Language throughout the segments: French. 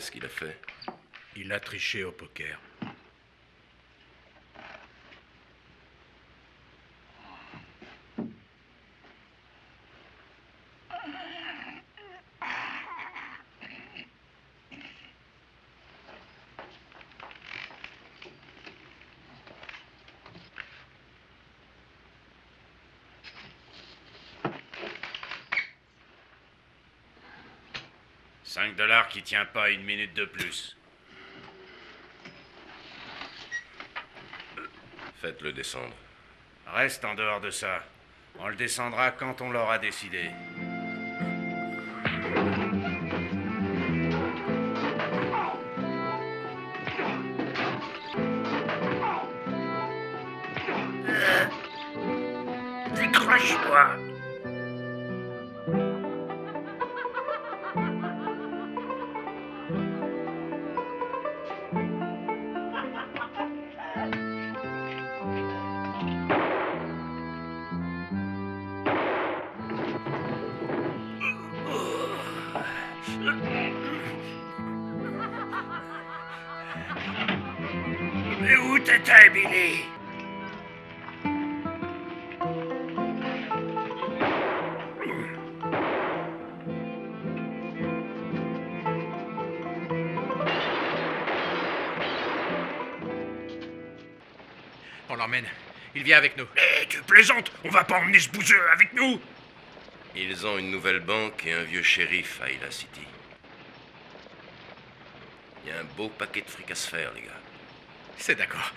Qu'est-ce qu'il a fait? Il a triché au poker. $5 qui tient pas une minute de plus. Faites-le descendre. Reste en dehors de ça. On le descendra quand on l'aura décidé. Décroche-toi. Mais où t'étais, Billy? On l'emmène. Il vient avec nous. Eh, tu plaisantes? On va pas emmener ce bouseux avec nous? Ils ont une nouvelle banque et un vieux shérif à Ila City. Il y a un beau paquet de fric à se faire, les gars. C'est d'accord.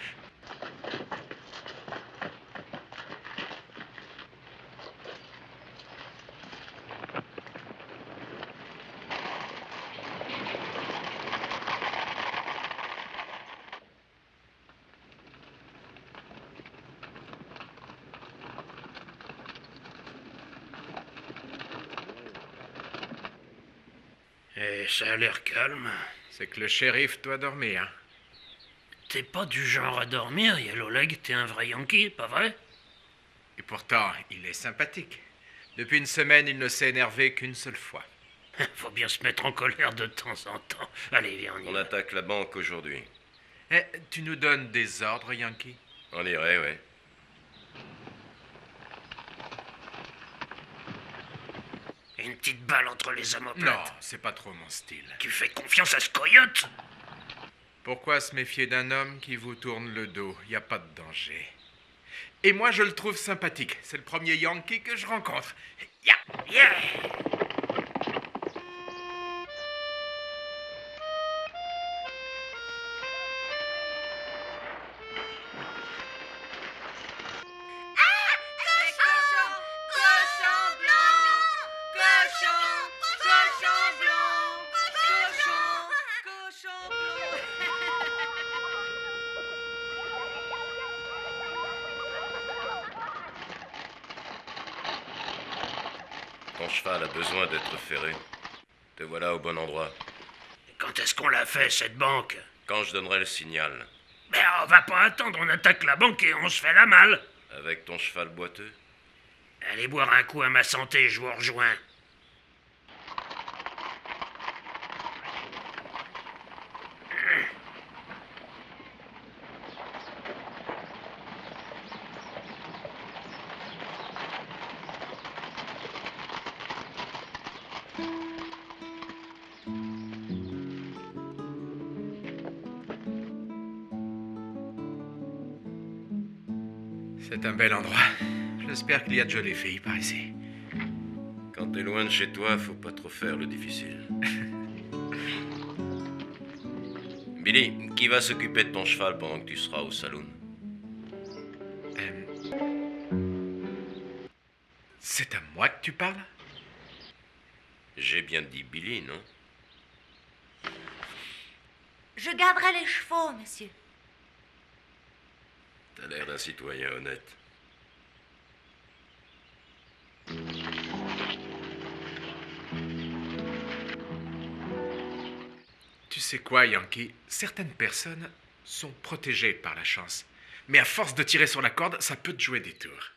Eh, ça a l'air calme. C'est que le shérif doit dormir. T'es pas du genre à dormir, Yellowleg, t'es un vrai Yankee, pas vrai? Et pourtant, il est sympathique. Depuis une semaine, il ne s'est énervé qu'une seule fois. Faut bien se mettre en colère de temps en temps. Allez, viens, on y On va. attaque la banque aujourd'hui. Eh, tu nous donnes des ordres, Yankee? On irait, ouais. Une petite balle entre les omoplates. Non, c'est pas trop mon style. Tu fais confiance à ce coyote? Pourquoi se méfier d'un homme qui vous tourne le dos? Y a pas de danger. Et moi, je le trouve sympathique. C'est le premier Yankee que je rencontre. Ya! Yeah! Ton cheval a besoin d'être ferré. Te voilà au bon endroit. Quand est-ce qu'on l'a fait, cette banque? Quand je donnerai le signal, Mais on va pas attendre, on attaque la banque et on se fait la malle. avec ton cheval boiteux, Allez boire un coup à ma santé, je vous rejoins. C'est un bel endroit. J'espère qu'il y a de jolies filles par ici. quand t'es loin de chez toi, faut pas trop faire le difficile. Billy, qui va s'occuper de ton cheval pendant que tu seras au saloon? C'est à moi que tu parles? J'ai bien dit Billy, non? Je garderai les chevaux, monsieur. T'as l'air d'un citoyen honnête. Tu sais quoi, Yankee? Certaines personnes sont protégées par la chance. Mais à force de tirer sur la corde, ça peut te jouer des tours.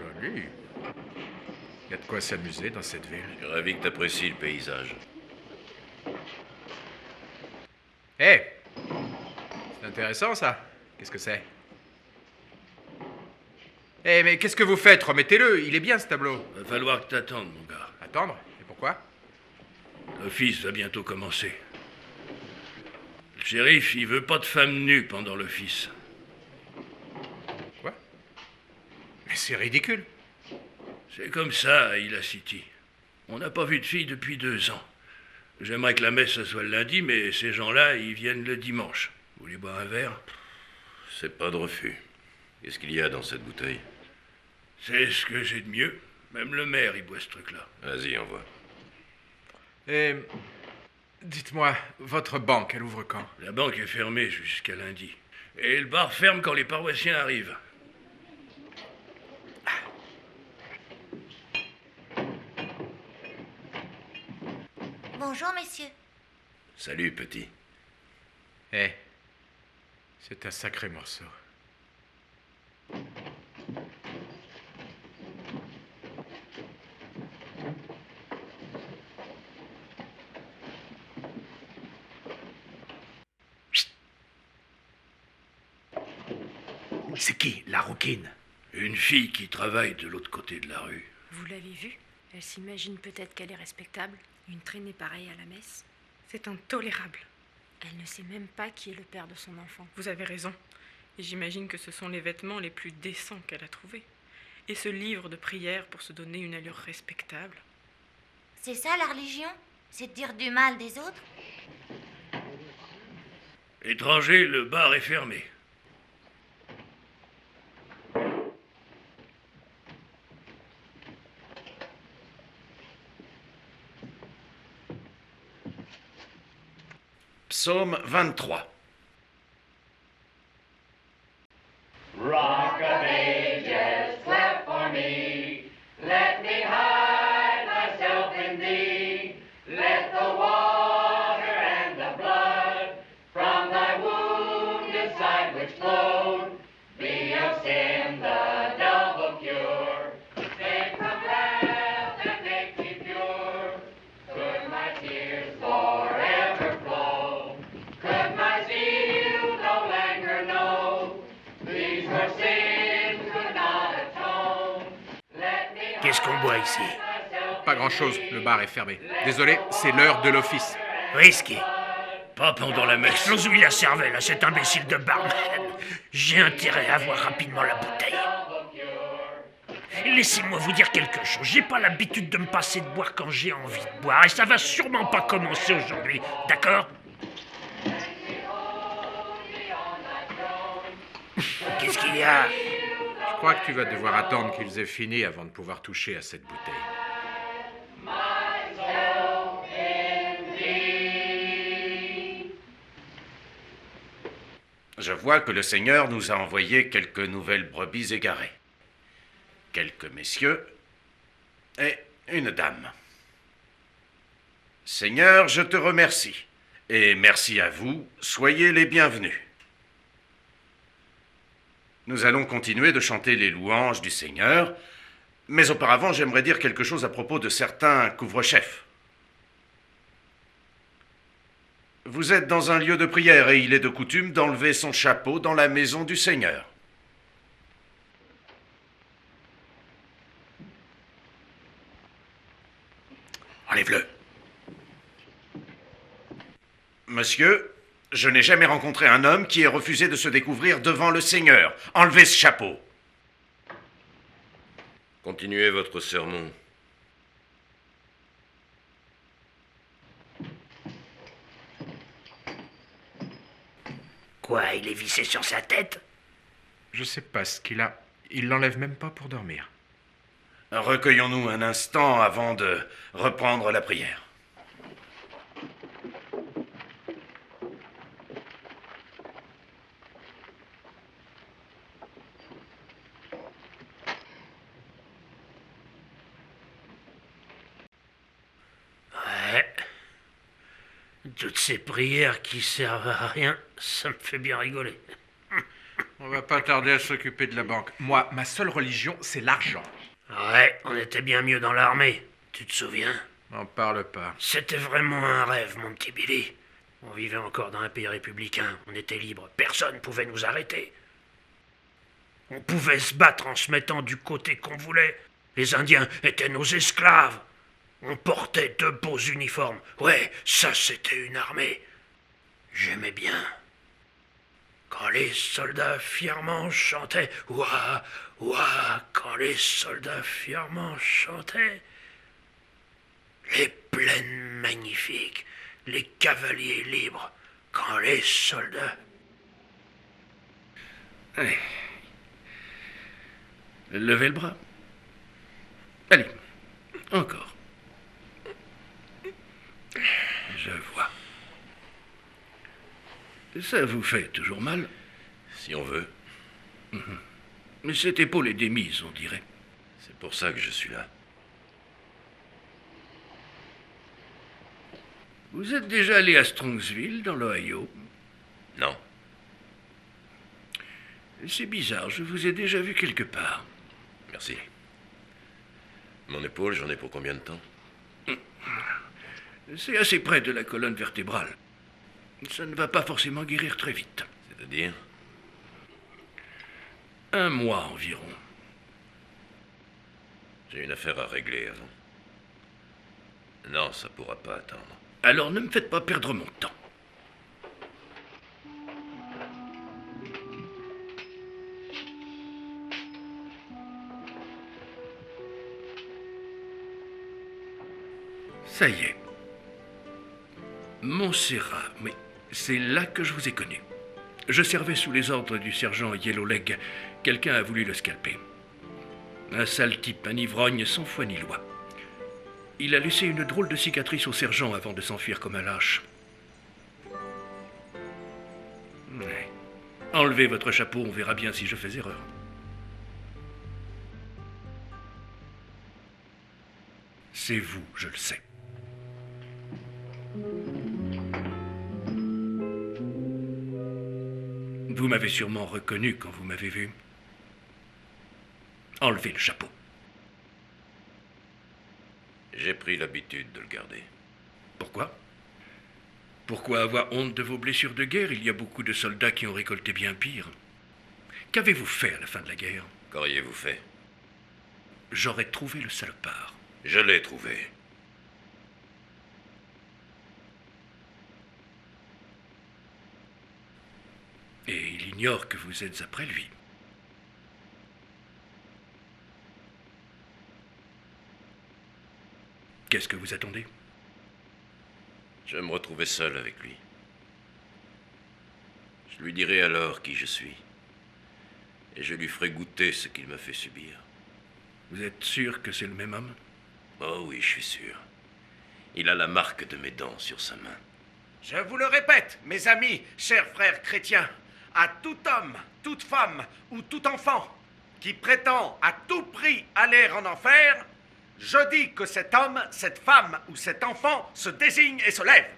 Joli. Il y a de quoi s'amuser dans cette ville. Je suis ravi que t'apprécies le paysage. Hé, c'est intéressant ça. Qu'est-ce que c'est? Eh, mais qu'est-ce que vous faites? Remettez-le, il est bien ce tableau. Va falloir que t'attendes, mon gars. Attendre? Et pourquoi? L'office va bientôt commencer. Le shérif, il veut pas de femmes nues pendant l'office. Quoi? Mais c'est ridicule. C'est comme ça à Ila City. On n'a pas vu de filles depuis 2 ans. J'aimerais que la messe ce soit le lundi, mais ces gens-là, ils viennent le dimanche. Vous voulez boire un verre? C'est pas de refus. Qu'est-ce qu'il y a dans cette bouteille? C'est ce que j'ai de mieux. Même le maire, il boit ce truc-là. Vas-y, envoie. Et dites-moi, votre banque, elle ouvre quand? La banque est fermée jusqu'à lundi. Et le bar ferme quand les paroissiens arrivent. Bonjour, messieurs. Salut, petit. Eh, c'est un sacré morceau. C'est qui, la rouquine? Une fille qui travaille de l'autre côté de la rue. Vous l'avez vue? Elle s'imagine peut-être qu'elle est respectable. Une traînée pareille à la messe. C'est intolérable. Elle ne sait même pas qui est le père de son enfant. Vous avez raison. Et j'imagine que ce sont les vêtements les plus décents qu'elle a trouvés. Et ce livre de prière pour se donner une allure respectable. C'est ça la religion? C'est de dire du mal des autres? Étranger, le bar est fermé. Psaume 23. Rock of ages, clap for me. Let me hide myself in thee. Let the water and the blood from thy wounded side which flowed be of sin the double cure. Take from wrath and make me pure. Could my tears forever flow? Could my zeal no longer know? These were sins could not atone. Let me Qu'est-ce qu'on boit ici? Pas grand-chose, le bar est fermé. Désolé, c'est l'heure de l'office. Whisky. Pas pendant la messe. Explose-lui la cervelle à cet imbécile de barman. J'ai intérêt à voir rapidement la bouteille. Laissez-moi vous dire quelque chose. J'ai pas l'habitude de me passer de boire quand j'ai envie de boire. Et ça va sûrement pas commencer aujourd'hui. D'accord? Qu'est-ce qu'il y a? Je crois que tu vas devoir attendre qu'ils aient fini avant de pouvoir toucher à cette bouteille. Je vois que le Seigneur nous a envoyé quelques nouvelles brebis égarées. Quelques messieurs et une dame. Seigneur, je te remercie. Et merci à vous, soyez les bienvenus. Nous allons continuer de chanter les louanges du Seigneur, mais auparavant j'aimerais dire quelque chose à propos de certains couvre-chefs. Vous êtes dans un lieu de prière et il est de coutume d'enlever son chapeau dans la maison du Seigneur. Enlève-le. Monsieur, je n'ai jamais rencontré un homme qui ait refusé de se découvrir devant le Seigneur. Enlevez ce chapeau. Continuez votre sermon. Quoi, il est vissé sur sa tête? Je sais pas ce qu'il a. Il l'enlève même pas pour dormir. Recueillons-nous un instant avant de reprendre la prière. Ouais. Toutes ces prières qui servent à rien, ça me fait bien rigoler. va pas tarder à s'occuper de la banque. Moi, ma seule religion, c'est l'argent. Ouais, on était bien mieux dans l'armée. Tu te souviens? N'en parle pas. C'était vraiment un rêve, mon petit Billy. On vivait encore dans un pays républicain. On était libre. Personne pouvait nous arrêter. On pouvait se battre en se mettant du côté qu'on voulait. Les Indiens étaient nos esclaves. On portait de beaux uniformes. Ouais, ça c'était une armée. J'aimais bien. Quand les soldats fièrement chantaient, ouah, ouah, quand les soldats fièrement chantaient, les plaines magnifiques, les cavaliers libres, quand les soldats... Allez. Levez le bras. Allez, encore. Je vois. Ça vous fait toujours mal? Si on veut. Mais cette épaule est démise, on dirait. C'est pour ça que je suis là. Vous êtes déjà allé à Strongsville, dans l'Ohio? Non. C'est bizarre, je vous ai déjà vu quelque part. Merci. Mon épaule, j'en ai pour combien de temps? C'est assez près de la colonne vertébrale. Ça ne va pas forcément guérir très vite. C'est-à-dire? 1 mois environ. J'ai une affaire à régler avant. Non, ça pourra pas attendre. Alors ne me faites pas perdre mon temps. Ça y est. Montserrat, mais c'est là que je vous ai connu. Je servais sous les ordres du sergent Yellowleg. Quelqu'un a voulu le scalper. Un sale type, un ivrogne sans foi ni loi. Il a laissé une drôle de cicatrice au sergent avant de s'enfuir comme un lâche. Ouais. Enlevez votre chapeau, on verra bien si je fais erreur. C'est vous, je le sais. Vous m'avez sûrement reconnu quand vous m'avez vu. Enlevez le chapeau. J'ai pris l'habitude de le garder. Pourquoi? Pourquoi avoir honte de vos blessures de guerre? Il y a beaucoup de soldats qui ont récolté bien pire. Qu'avez-vous fait à la fin de la guerre? Qu'auriez-vous fait? J'aurais trouvé le salopard. Je l'ai trouvé. Et il ignore que vous êtes après lui. Qu'est-ce que vous attendez? Je vais me retrouver seul avec lui. Je lui dirai alors qui je suis. Et je lui ferai goûter ce qu'il m'a fait subir. Vous êtes sûr que c'est le même homme? Oh oui, je suis sûr. Il a la marque de mes dents sur sa main. Je vous le répète, mes amis, chers frères chrétiens, à tout homme, toute femme ou tout enfant qui prétend à tout prix aller en enfer, je dis que cet homme, cette femme ou cet enfant se désigne et se lève.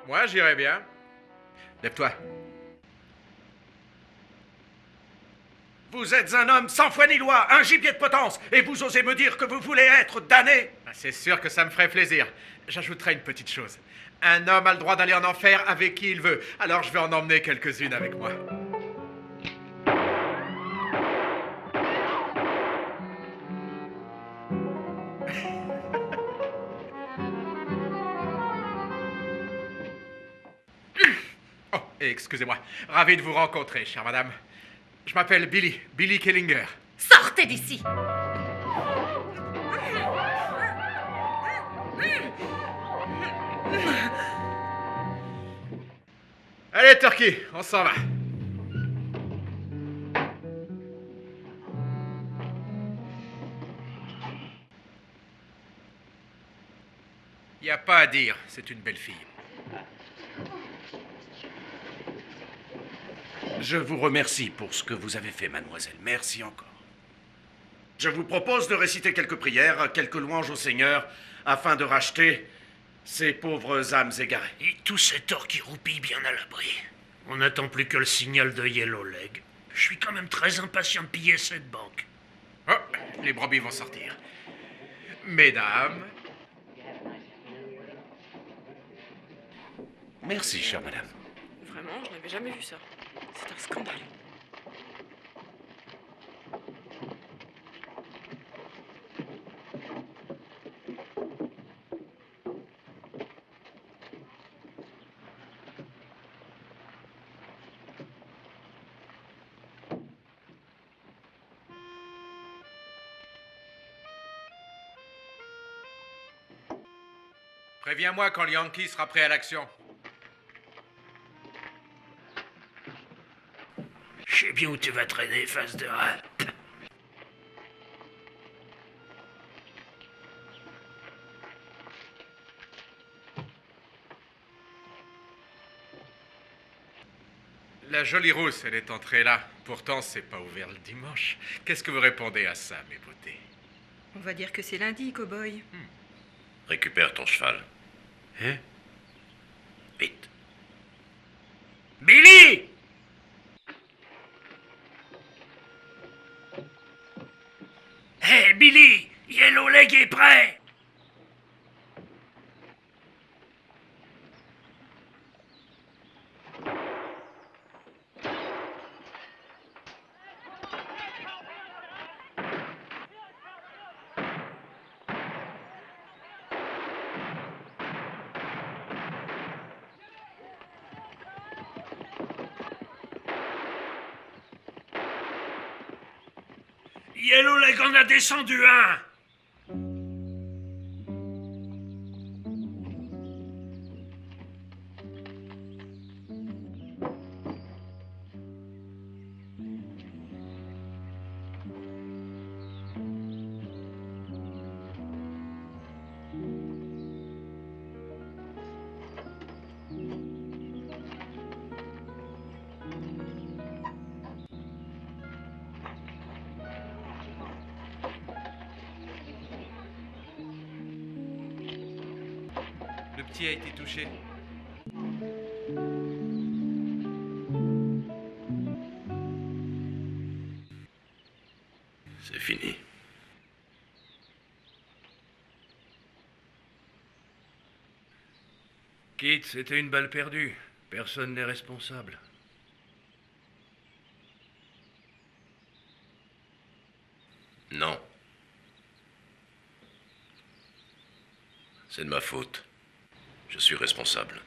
Moi, j'irai bien. Lève-toi. Vous êtes un homme sans foi ni loi, un gibier de potence, et vous osez me dire que vous voulez être damné? C'est sûr que ça me ferait plaisir. J'ajouterai une petite chose. Un homme a le droit d'aller en enfer avec qui il veut. Alors je vais en emmener quelques-unes avec moi. Oh, excusez-moi. Ravi de vous rencontrer, chère madame. Je m'appelle Billy Kellinger. Sortez d'ici! Allez, Turkey, on s'en va. Y a pas à dire, c'est une belle fille. Je vous remercie pour ce que vous avez fait, mademoiselle. Merci encore. Je vous propose de réciter quelques prières, quelques louanges au Seigneur, afin de racheter ces pauvres âmes égarées. Et tous ces torts qui roupillent bien à l'abri. On n'attend plus que le signal de Yellow Leg. Je suis quand même très impatient de piller cette banque. Oh, les brebis vont sortir. Mesdames, Merci, chère madame. Vraiment, je n'avais jamais vu ça. C'est un scandale. préviens-moi quand le Yankee sera prêt à l'action. Je sais bien où tu vas traîner, face de rat. La jolie rousse, elle est entrée là. Pourtant, c'est pas ouvert le dimanche. Qu'est-ce que vous répondez à ça, mes beautés? On va dire que c'est lundi, cow-boy. Récupère ton cheval. Hein? Vite. Billy! Hé, Billy! Yellow Leg est prêt! Yellow Leg en a descendu un! Le petit a été touché. C'est fini. Kit, c'était une balle perdue. Personne n'est responsable. Non. C'est de ma faute. Je suis responsable.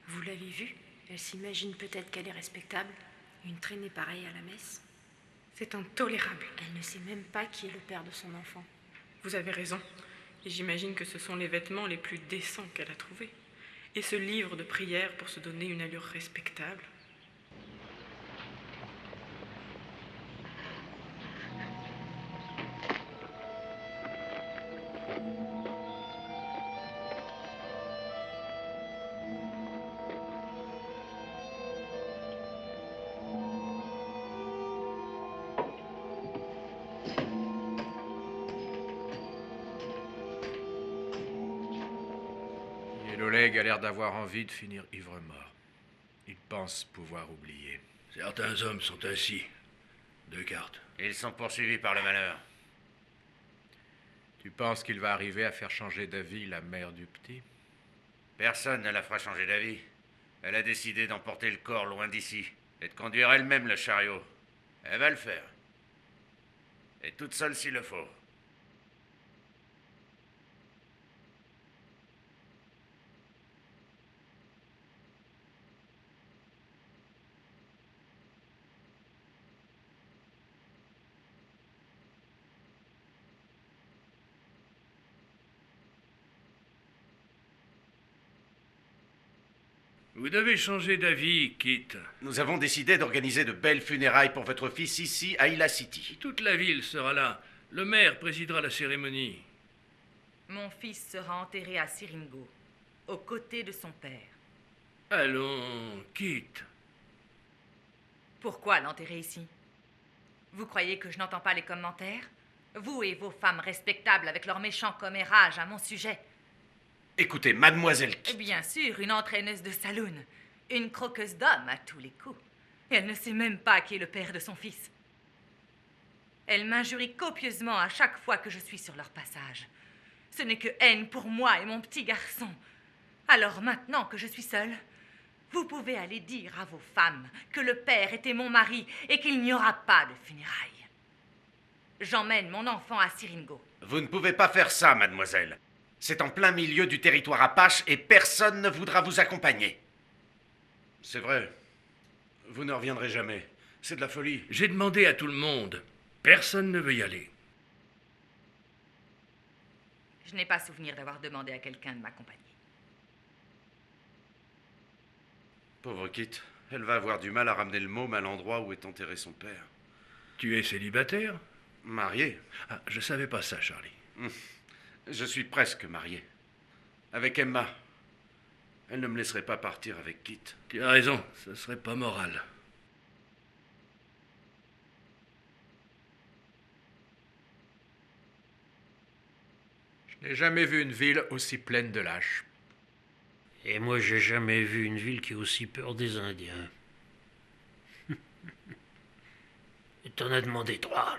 Vous l'avez vue? Elle s'imagine peut-être qu'elle est respectable. Une traînée pareille à la messe. C'est intolérable. Elle ne sait même pas qui est le père de son enfant. Vous avez raison. Et j'imagine que ce sont les vêtements les plus décents qu'elle a trouvés. Et ce livre de prière pour se donner une allure respectable. Yellow Leg a l'air d'avoir envie de finir ivre-mort. Il pense pouvoir oublier. Certains hommes sont ainsi. 2 cartes. Ils sont poursuivis par le malheur. Tu penses qu'il va arriver à faire changer d'avis la mère du petit? Personne ne la fera changer d'avis. Elle a décidé d'emporter le corps loin d'ici et de conduire elle-même le chariot. Elle va le faire. Et toute seule s'il le faut. Vous devez changer d'avis, Kit. Nous avons décidé d'organiser de belles funérailles pour votre fils ici, à Ila City. Toute la ville sera là. Le maire présidera la cérémonie. Mon fils sera enterré à Siringo, aux côtés de son père. Allons, Kit. Pourquoi l'enterrer ici? Vous croyez que je n'entends pas les commentaires? Vous et vos femmes respectables avec leurs méchants commérages à mon sujet. Écoutez, mademoiselle Kit. Bien sûr, une entraîneuse de saloon. Une croqueuse d'hommes à tous les coups. Et elle ne sait même pas qui est le père de son fils. Elle m'injurie copieusement à chaque fois que je suis sur leur passage. Ce n'est que haine pour moi et mon petit garçon. Alors maintenant que je suis seule, vous pouvez aller dire à vos femmes que le père était mon mari et qu'il n'y aura pas de funérailles. J'emmène mon enfant à Siringo. Vous ne pouvez pas faire ça, mademoiselle. C'est en plein milieu du territoire Apache et personne ne voudra vous accompagner. C'est vrai. Vous ne reviendrez jamais. C'est de la folie. J'ai demandé à tout le monde. Personne ne veut y aller. Je n'ai pas souvenir d'avoir demandé à quelqu'un de m'accompagner. Pauvre Kit, elle va avoir du mal à ramener le môme à l'endroit où est enterré son père. Tu es célibataire? Marié. Ah, je savais pas ça, Charlie. Je suis presque marié. Avec Emma. Elle ne me laisserait pas partir avec Kit. Tu as raison, ce serait pas moral. Je n'ai jamais vu une ville aussi pleine de lâches. Et moi, j'ai jamais vu une ville qui ait aussi peur des Indiens. Et t'en as demandé 3.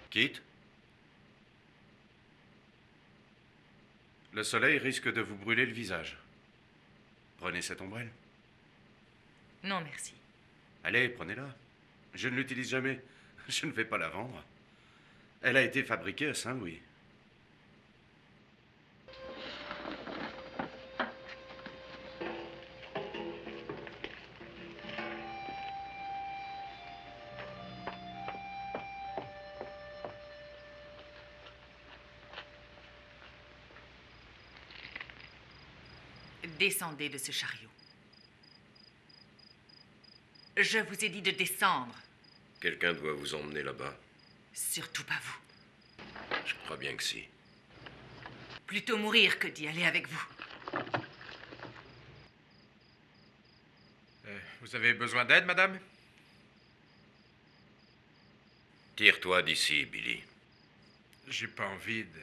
Kit? Le soleil risque de vous brûler le visage. Prenez cette ombrelle. Non, merci. Allez, prenez-la. Je ne l'utilise jamais. Je ne vais pas la vendre. Elle a été fabriquée à Saint-Louis. Descendez de ce chariot. Je vous ai dit de descendre. Quelqu'un doit vous emmener là-bas. Surtout pas vous. Je crois bien que si. Plutôt mourir que d'y aller avec vous. Vous avez besoin d'aide, madame? Tire-toi d'ici, Billy. J'ai pas envie de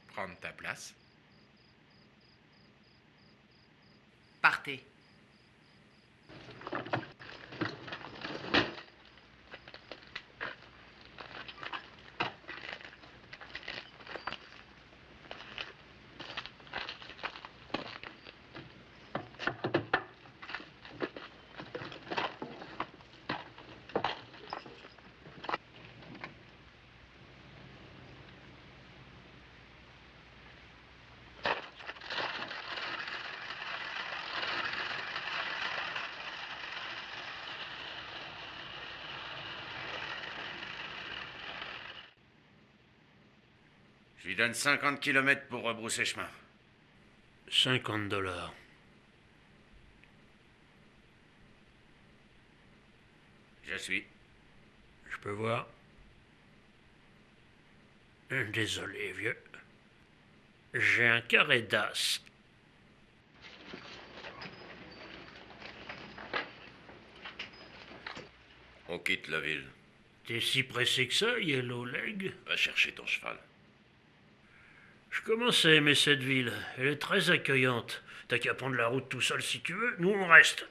prendre ta place. Partez. Je lui donne 50 kilomètres pour rebrousser chemin. $50. Je suis. Je peux voir? Désolé, vieux. J'ai un carré d'as. On quitte la ville. T'es si pressé que ça, Yellow Leg? Va chercher ton cheval. Je commence à aimer cette ville. Elle est très accueillante. T'as qu'à prendre la route tout seul si tu veux. Nous, on reste.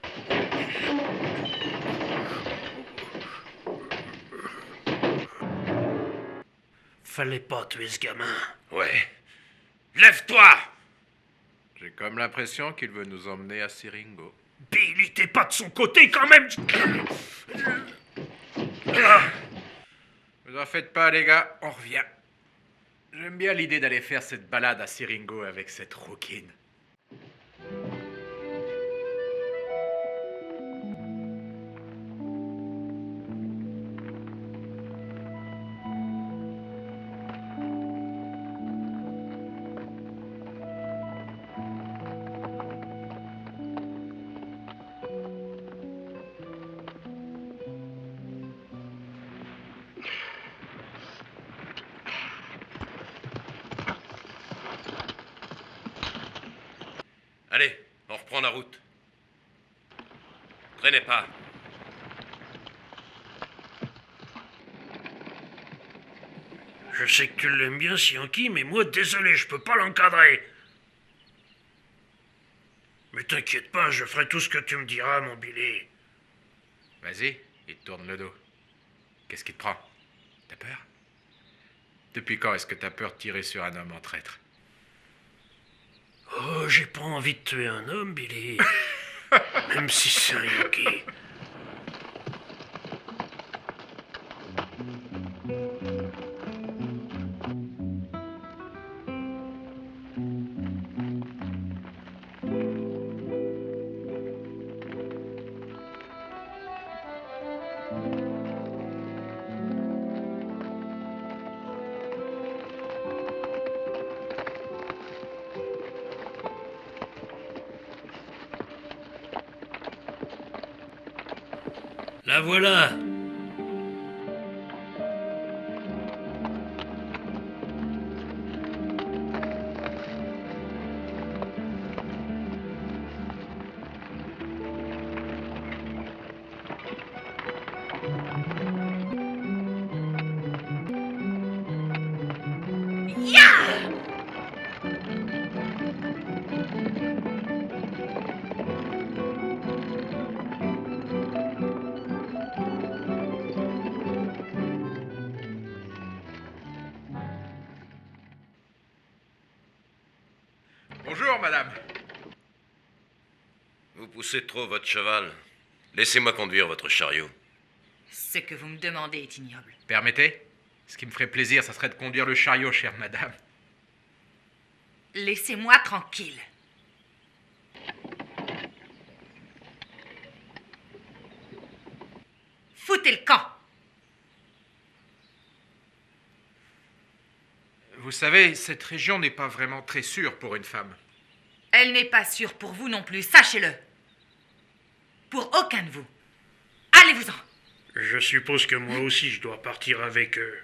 Fallait pas tuer ce gamin. Ouais. Lève-toi! J'ai comme l'impression qu'il veut nous emmener à Siringo. Billy, t'es pas de son côté quand même. Vous en faites pas, les gars, on revient. J'aime bien l'idée d'aller faire cette balade à Siringo avec cette rouquine. Allez, on reprend la route. Traînez pas. Je sais que tu l'aimes bien, ce Yankee, mais moi, désolé, je peux pas l'encadrer. Mais t'inquiète pas, je ferai tout ce que tu me diras, mon Billy. Vas-y, il te tourne le dos. Qu'est-ce qui te prend? T'as peur? Depuis quand est-ce que t'as peur de tirer sur un homme en traître? Oh, j'ai pas envie de tuer un homme, Billy. Même si c'est un Yankee. La voilà. Bonjour, madame. Vous poussez trop votre cheval. Laissez-moi conduire votre chariot. Ce que vous me demandez est ignoble. Permettez? Ce qui me ferait plaisir, ça serait de conduire le chariot, chère madame. Laissez-moi tranquille. Foutez le camp. Vous savez, cette région n'est pas vraiment très sûre pour une femme. Elle n'est pas sûre pour vous non plus, sachez-le. Pour aucun de vous. Allez-vous-en. Je suppose que moi aussi je dois partir avec eux.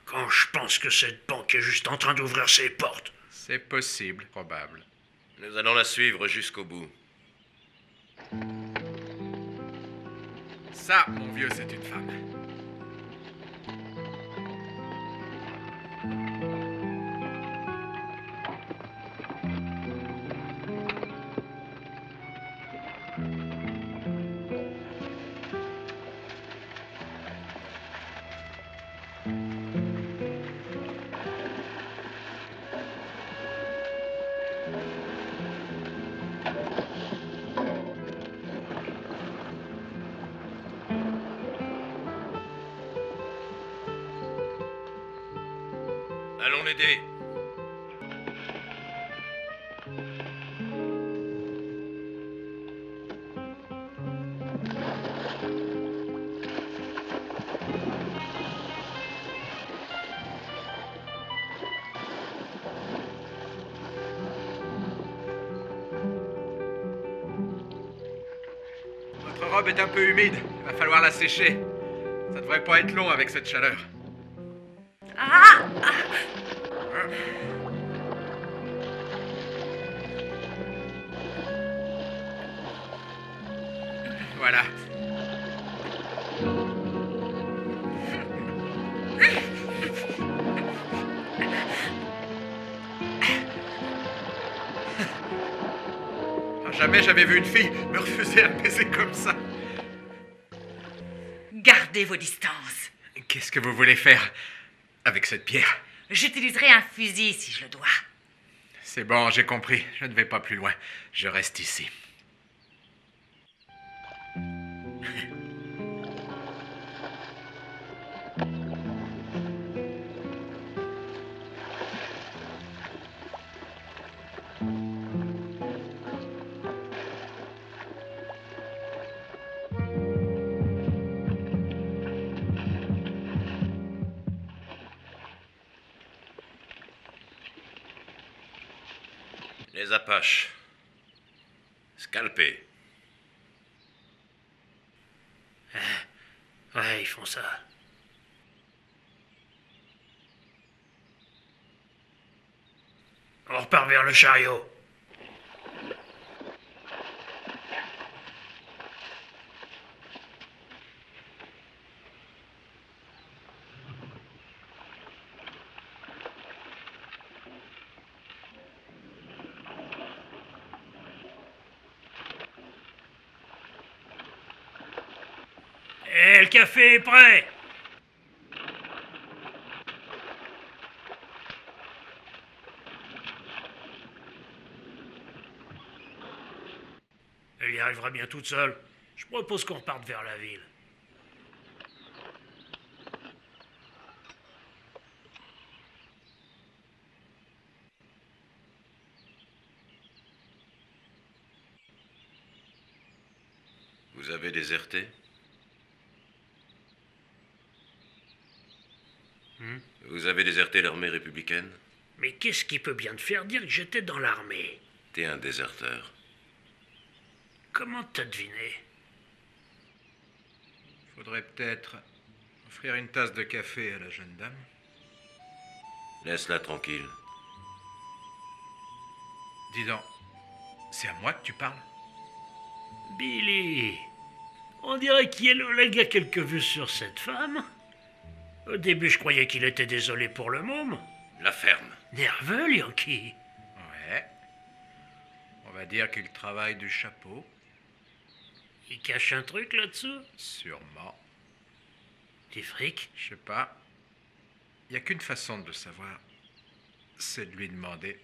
Quand je pense que cette banque est juste en train d'ouvrir ses portes. C'est possible, probable. Nous allons la suivre jusqu'au bout. Ça, mon vieux, c'est une femme. Allons l'aider. Votre robe est un peu humide. Il va falloir la sécher. Ça devrait pas être long avec cette chaleur. Voilà. Jamais j'avais vu une fille me refuser un baiser comme ça. Gardez vos distances. Qu'est-ce que vous voulez faire? avec cette pierre. J'utiliserai un fusil si je le dois. C'est bon, j'ai compris. Je ne vais pas plus loin. Je reste ici. Les Apaches. Scalpés. Ouais, ils font ça. On repart vers le chariot. Et le café est prêt. Elle y arrivera bien toute seule. Je propose qu'on reparte vers la ville. Vous avez déserté? Vous avez déserté l'armée républicaine? Mais qu'est-ce qui peut bien te faire dire que j'étais dans l'armée? T'es un déserteur. Comment t'as deviné? Faudrait peut-être offrir une tasse de café à la jeune dame. Laisse-la tranquille. Dis donc, c'est à moi que tu parles? Billy, on dirait qu'Yellow Leg a quelques vues sur cette femme. Au début, je croyais qu'il était désolé pour le môme. La ferme. Nerveux, Yankee. Ouais. On va dire qu'il travaille du chapeau. Il cache un truc là-dessous? Sûrement. Du fric? Je sais pas. Il n'y a qu'une façon de le savoir. C'est de lui demander.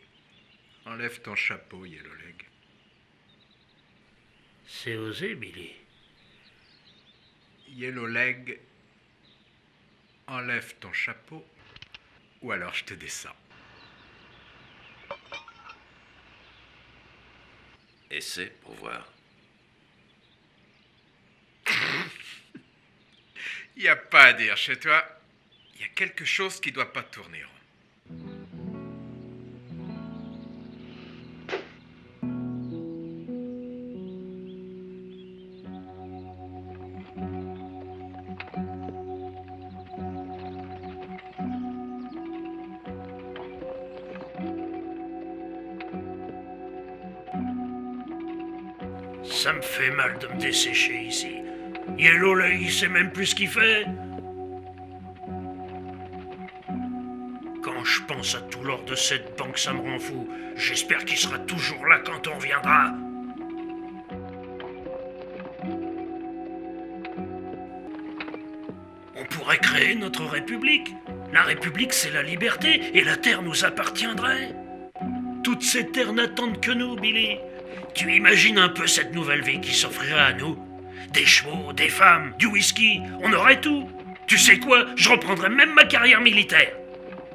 Enlève ton chapeau, Yellow Leg. C'est osé, Billy. Yellow Leg, enlève ton chapeau, ou alors je te descends. Essaie pour voir. Il n'y a pas à dire chez toi. Il y a quelque chose qui doit pas tourner rond. Ça me fait mal de me dessécher ici. Yellow Leg, il sait même plus ce qu'il fait. Quand je pense à tout l'or de cette banque, ça me rend fou. J'espère qu'il sera toujours là quand on reviendra. On pourrait créer notre république. La république, c'est la liberté, et la terre nous appartiendrait. Toutes ces terres n'attendent que nous, Billy. Tu imagines un peu cette nouvelle vie qui s'offrirait à nous? Des chevaux, des femmes, du whisky, on aurait tout. Tu sais quoi? Je reprendrais même ma carrière militaire.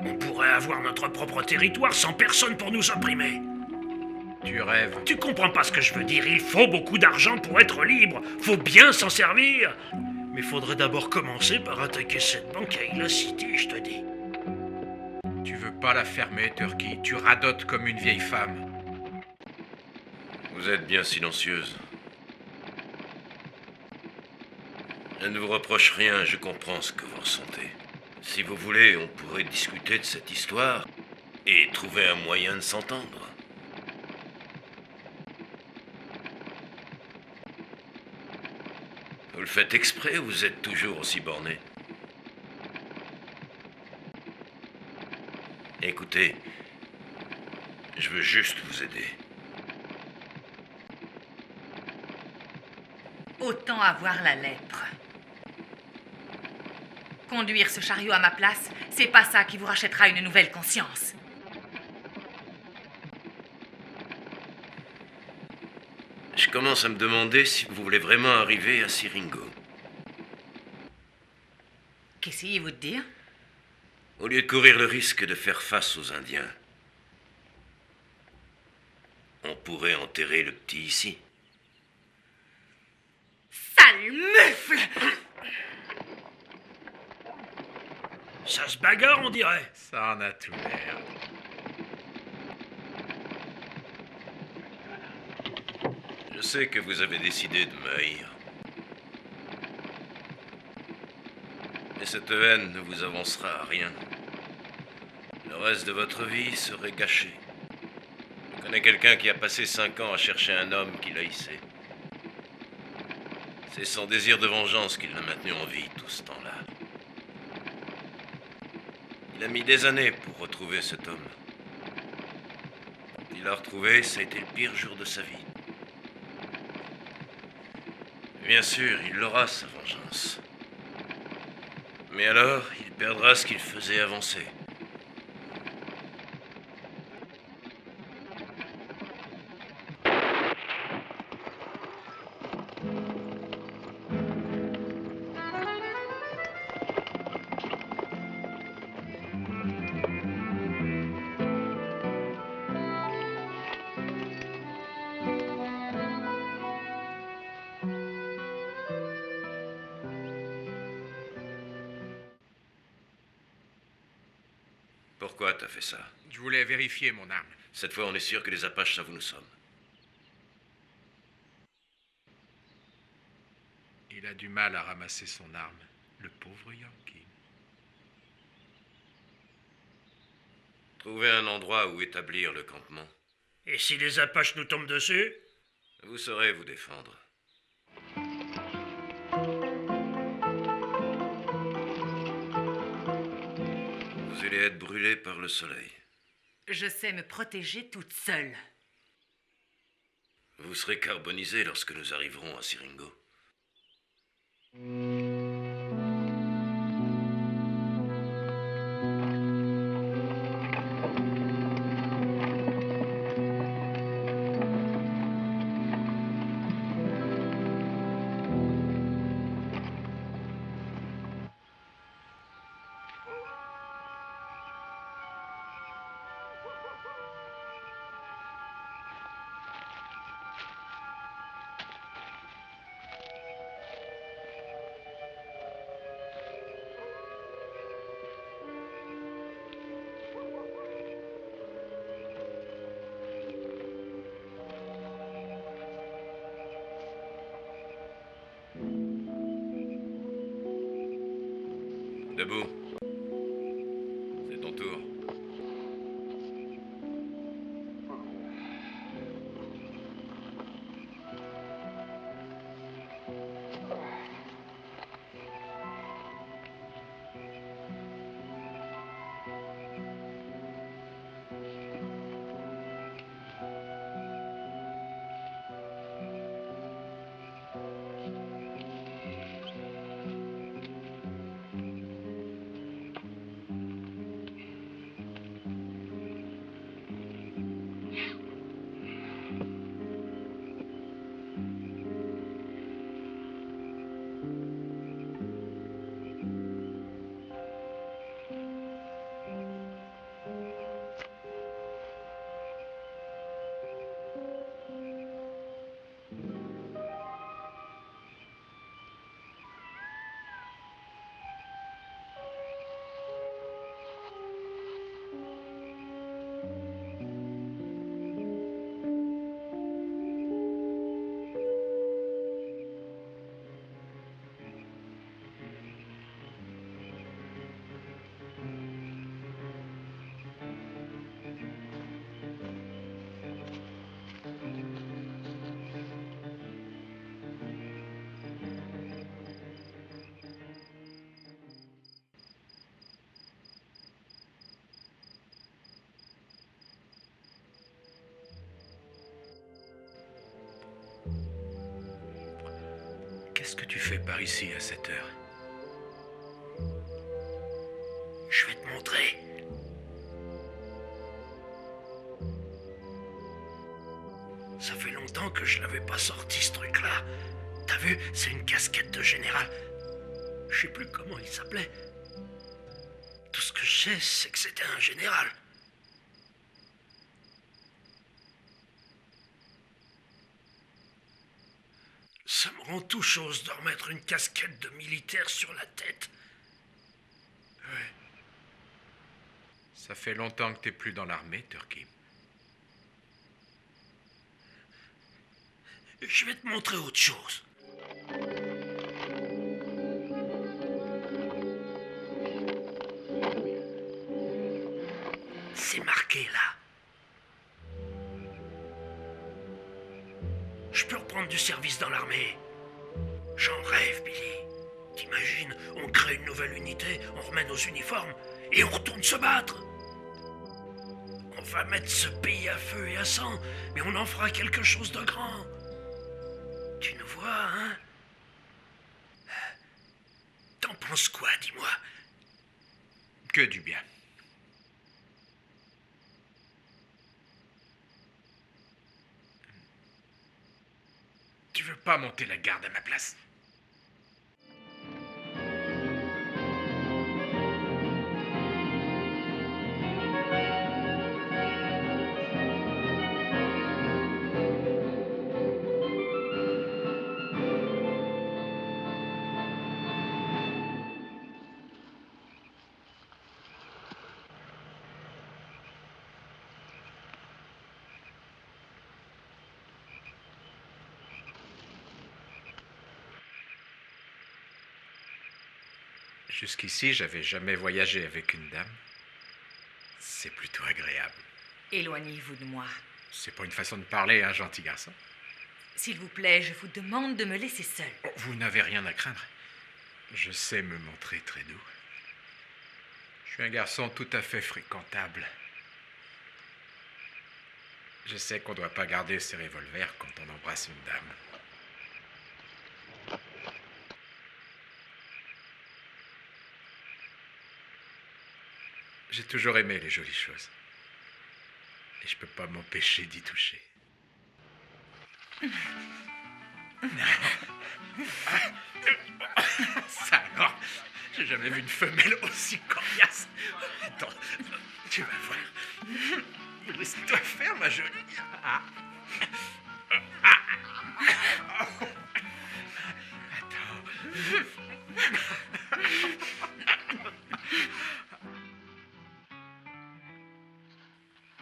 On pourrait avoir notre propre territoire sans personne pour nous opprimer. Tu rêves. Tu comprends pas ce que je veux dire? Il faut beaucoup d'argent pour être libre. Faut bien s'en servir. Mais faudrait d'abord commencer par attaquer cette banque à Ila City, je te dis. Tu veux pas la fermer, Turkey. Tu radotes comme une vieille femme. Vous êtes bien silencieuse. Je ne vous reproche rien, je comprends ce que vous ressentez. Si vous voulez, on pourrait discuter de cette histoire et trouver un moyen de s'entendre. Vous le faites exprès ou vous êtes toujours aussi borné? Écoutez, je veux juste vous aider. Autant avoir la lèpre. Conduire ce chariot à ma place, c'est pas ça qui vous rachètera une nouvelle conscience. Je commence à me demander si vous voulez vraiment arriver à Siringo. Qu'essayez-vous de dire? Au lieu de courir le risque de faire face aux Indiens, on pourrait enterrer le petit ici. Sale mufle! Ça se bagarre, on dirait. Ça en a tout l'air. Je sais que vous avez décidé de me haïr. Mais cette haine ne vous avancera à rien. Le reste de votre vie serait gâché. Je connais quelqu'un qui a passé 5 ans à chercher un homme qu'il haïssait. C'est son désir de vengeance qui l'a maintenu en vie tout ce temps-là. Il a mis des années pour retrouver cet homme. Quand il l'a retrouvé, ça a été le pire jour de sa vie. Bien sûr, il aura sa vengeance. Mais alors, il perdra ce qu'il faisait avancer. Pourquoi t'as fait ça? Je voulais vérifier mon arme. Cette fois, on est sûr que les Apaches savent où nous sommes. Il a du mal à ramasser son arme, le pauvre Yankee. Trouvez un endroit où établir le campement. Et si les Apaches nous tombent dessus? Vous saurez vous défendre. Vous allez être brûlé par le soleil. Je sais me protéger toute seule. Vous serez carbonisé lorsque nous arriverons à Siringo. Debout. C'est ton tour. Qu'est-ce que tu fais par ici à cette heure? que je l'avais pas sorti, ce truc-là. T'as vu, c'est une casquette de général. Je sais plus comment il s'appelait. Tout ce que je sais, c'est que c'était un général. Ça me rend tout chose de remettre une casquette de militaire sur la tête. Ouais. Ça fait longtemps que t'es plus dans l'armée, Turkey. Je vais te montrer autre chose. C'est marqué là. Je peux reprendre du service dans l'armée. J'en rêve, Billy. T'imagines, on crée une nouvelle unité, on remet nos uniformes et on retourne se battre. On va mettre ce pays à feu et à sang, mais on en fera quelque chose de grand. Tu nous vois, hein? T'en penses quoi, dis-moi? Que du bien. Tu veux pas monter la garde à ma place? Jusqu'ici, j'avais jamais voyagé avec une dame. C'est plutôt agréable. Éloignez-vous de moi. C'est pas une façon de parler, hein, gentil garçon. S'il vous plaît, je vous demande de me laisser seule. Oh, vous n'avez rien à craindre. Je sais me montrer très doux. Je suis un garçon tout à fait fréquentable. Je sais qu'on ne doit pas garder ses revolvers quand on embrasse une dame. J'ai toujours aimé les jolies choses. Et je peux pas m'empêcher d'y toucher. Ça alors, j'ai jamais vu une femelle aussi coriace. Attends, tu vas voir. Laisse-toi faire, ma jolie. Ah. Attends.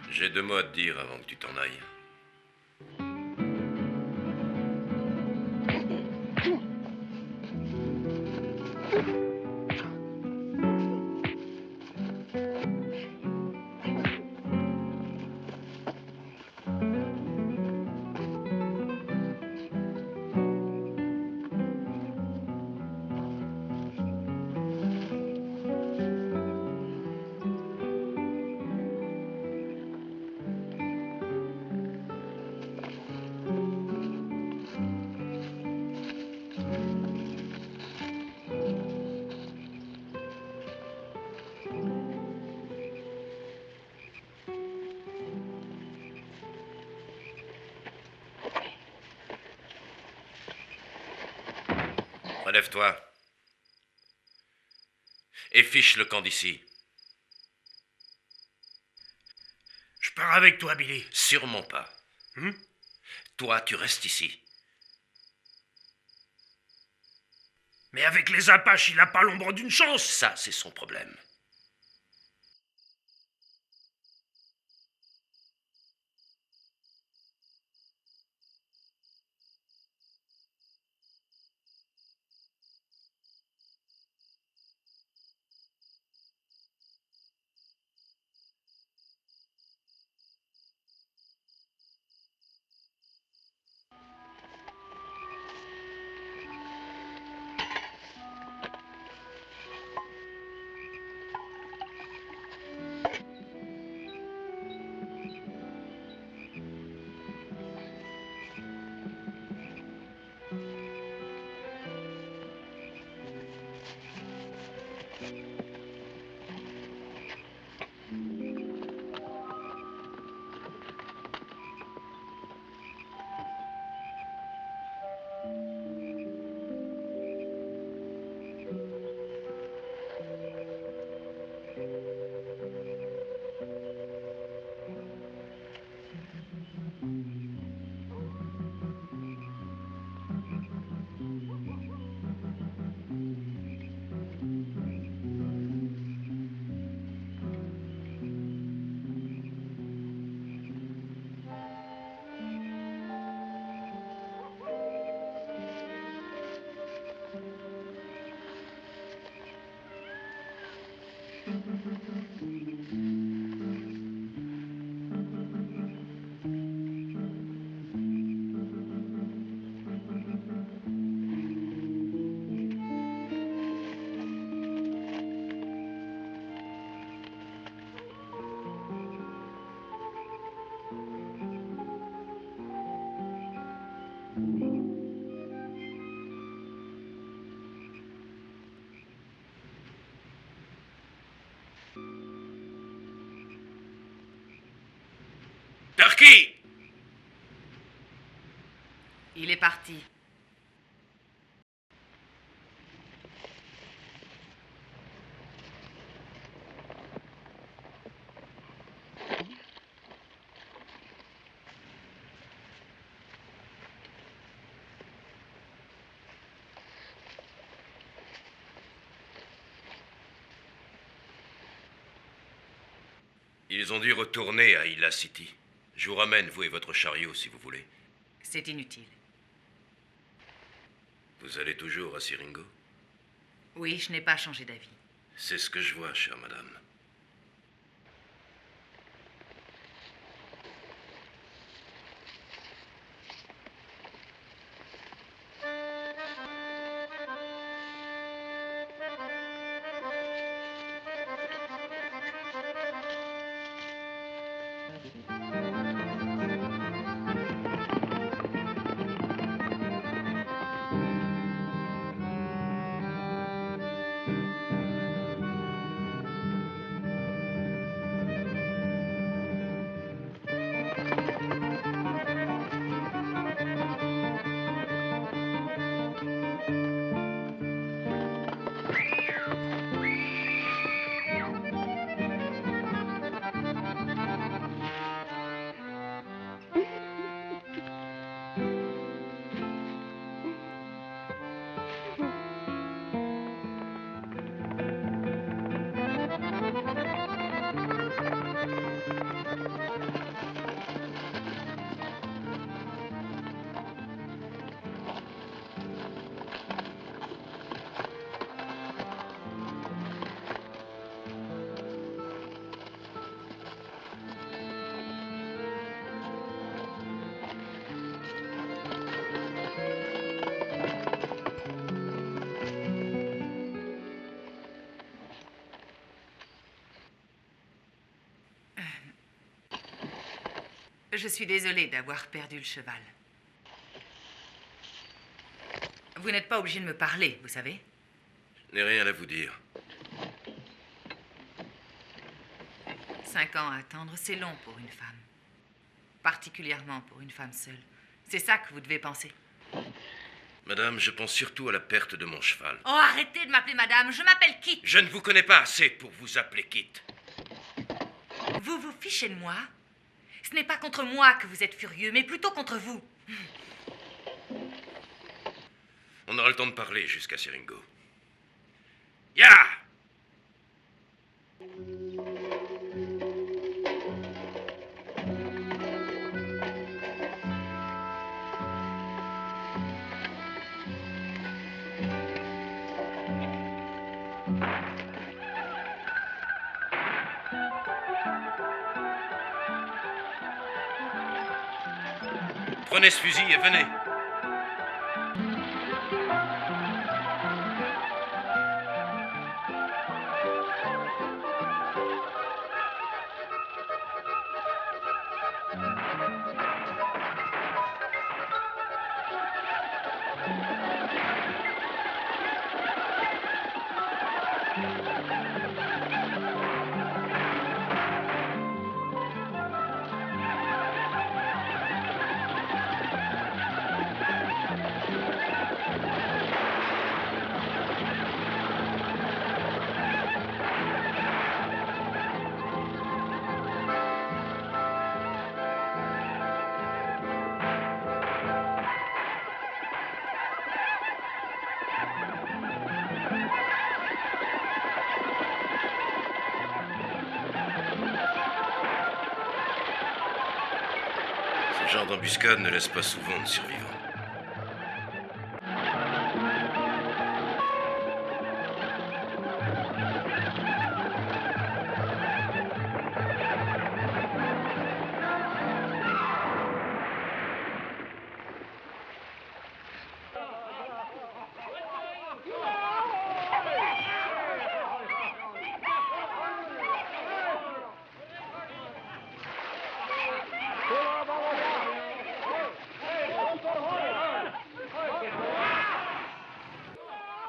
J'ai 2 mots à te dire avant que tu t'en ailles. Relève-toi. Et fiche le camp d'ici. Je pars avec toi, Billy. Sûrement pas. Toi, tu restes ici. Mais avec les Apaches, il n'a pas l'ombre d'une chance. Ça, c'est son problème. Turkey! Il est parti. Ils ont dû retourner à Ila City. Je vous ramène, vous et votre chariot, si vous voulez. C'est inutile. Vous allez toujours à Siringo? Oui, je n'ai pas changé d'avis. C'est ce que je vois, chère madame. Je suis désolée d'avoir perdu le cheval. Vous n'êtes pas obligé de me parler, vous savez. Je n'ai rien à vous dire. 5 ans à attendre, c'est long pour une femme. Particulièrement pour une femme seule. C'est ça que vous devez penser. Madame, je pense surtout à la perte de mon cheval. Oh, arrêtez de m'appeler madame, je m'appelle Kit. Je ne vous connais pas assez pour vous appeler Kit. Vous vous fichez de moi? Ce n'est pas contre moi que vous êtes furieux, mais plutôt contre vous. On aura le temps de parler jusqu'à Siringo. Ya! Prenez ce fusil et venez. Ce genre d'embuscade ne laisse pas souvent de survivants.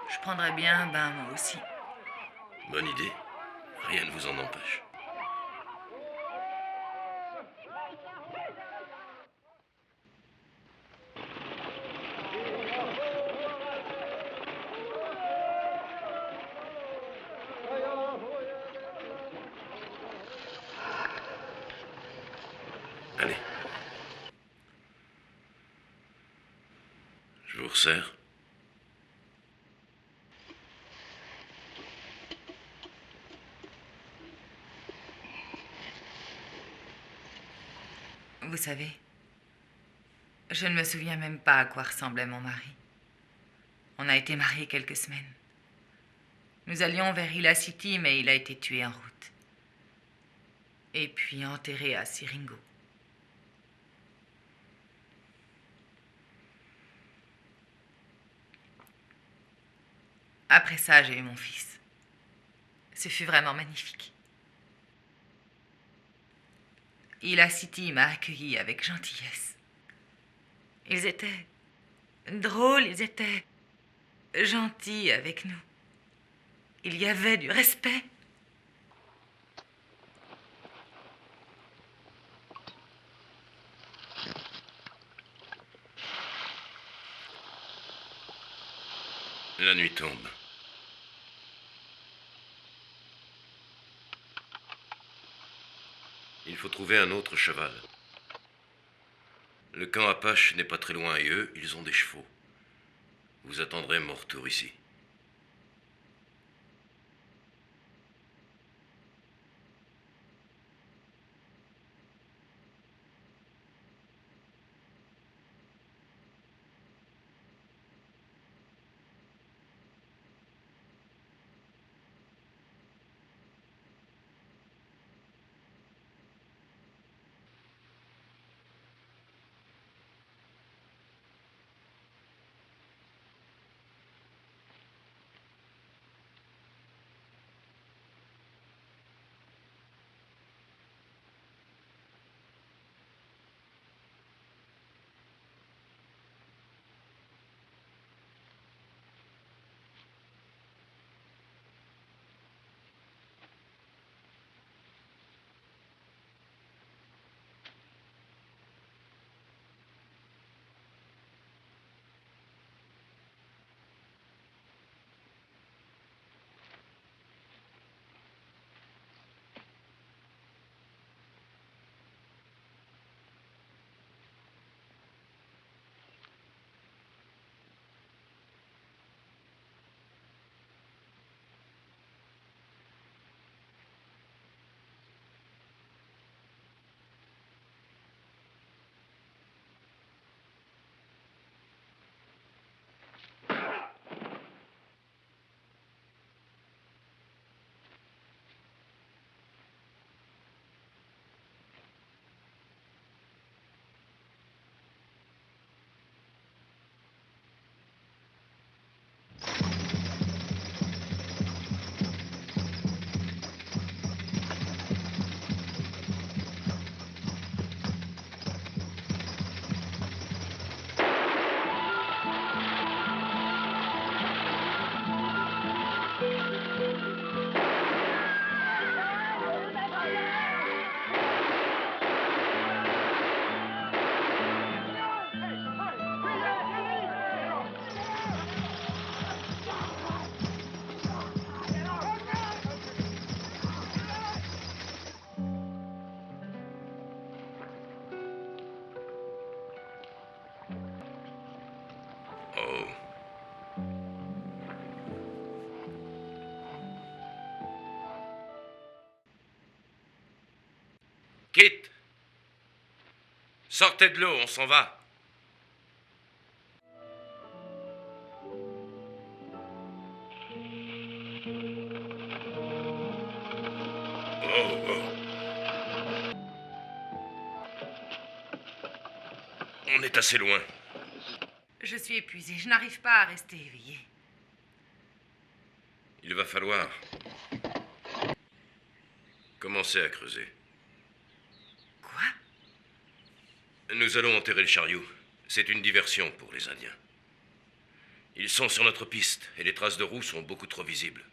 Je prendrais bien un bain, moi aussi. Bonne idée. Rien ne vous en empêche. Allez. Je vous resserre. Vous savez, je ne me souviens même pas à quoi ressemblait mon mari. On a été mariés quelques semaines. Nous allions vers Hilla City, mais il a été tué en route. Et puis enterré à Siringo. Après ça, j'ai eu mon fils. Ce fut vraiment magnifique. Hilla City m'a accueilli avec gentillesse. Ils étaient drôles, ils étaient gentils avec nous. Il y avait du respect. La nuit tombe. Il faut trouver un autre cheval. Le camp Apache n'est pas très loin et eux, ils ont des chevaux. Vous attendrez mon retour ici. Oh. Kit! Sortez de l'eau, on s'en va. Oh, oh. On est assez loin. Je suis épuisée, je n'arrive pas à rester éveillée. Il va falloir commencer à creuser. Quoi? Nous allons enterrer le chariot. C'est une diversion pour les Indiens. Ils sont sur notre piste, et les traces de roues sont beaucoup trop visibles.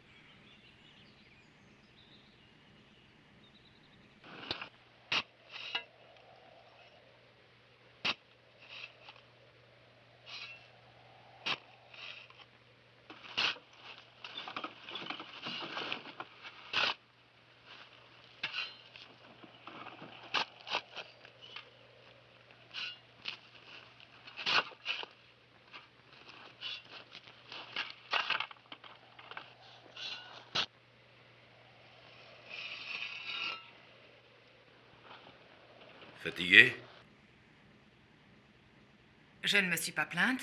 Fatigué? Je ne me suis pas plainte.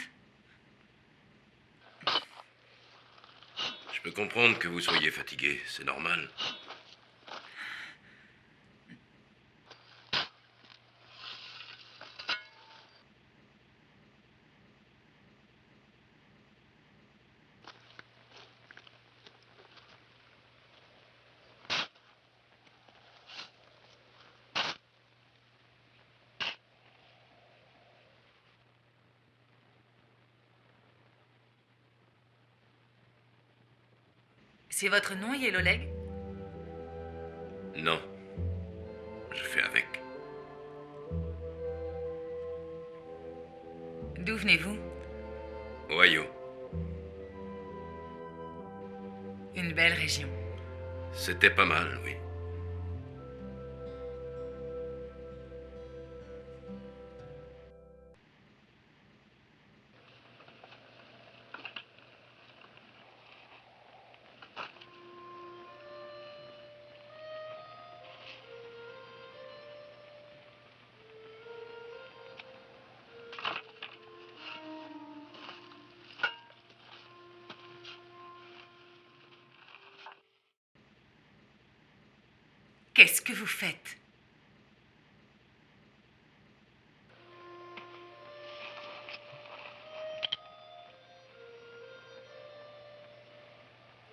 Je peux comprendre que vous soyez fatigué, c'est normal. C'est votre nom, Yellowleg? Non. Je fais avec. D'où venez-vous? Ohio. Une belle région. C'était pas mal, oui. Qu'est-ce que vous faites?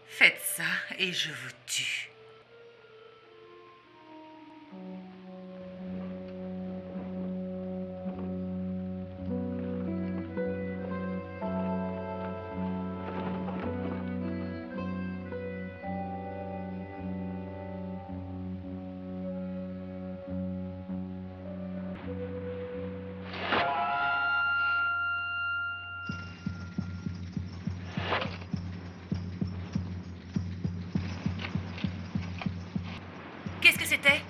Faites ça et je vous tue. Qu'est-ce que c'était?